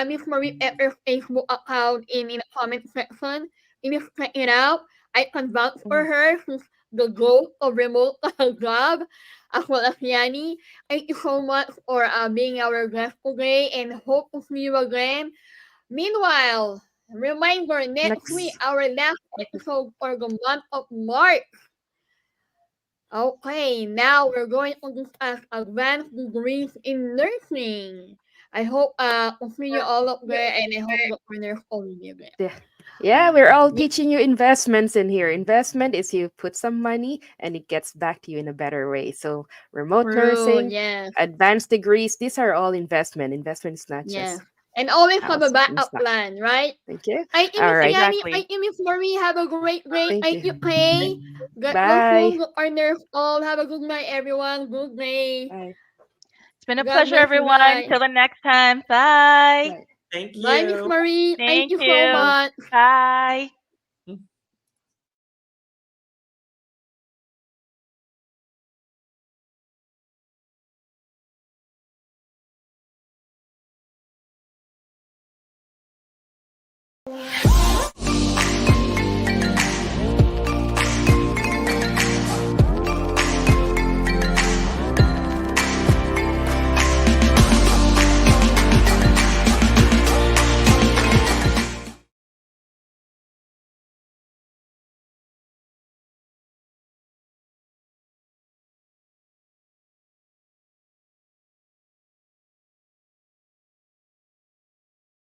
Miss Marie Pepper's Facebook account in the comment section. Please check it out. I can vouch for her. She's the goat of remote job, as well as Yanni. Thank you so much for being our guest today, and hope to see you again. Meanwhile, reminder, next week, our last episode for the month of March. Okay, now we're going to discuss advanced degrees in nursing. I hope to see you all up there, and I hope the corner all will be there. Yeah, we're all teaching you investments in here. Investment is you put some money and it gets back to you in a better way. So remote nursing, advanced degrees, these are all investment. Investment is not just and always have a backup plan, right? Thank you. Thank you, All right. Yanni. Thank you, Miss Marie. Have a great day. Thank you, Kay. Bye. Good all. Have a good night, everyone. Good day. Bye. It's been a pleasure, everyone. Till the next time. Bye. Thank you. Bye, Miss Marie. Thank you so much. Bye.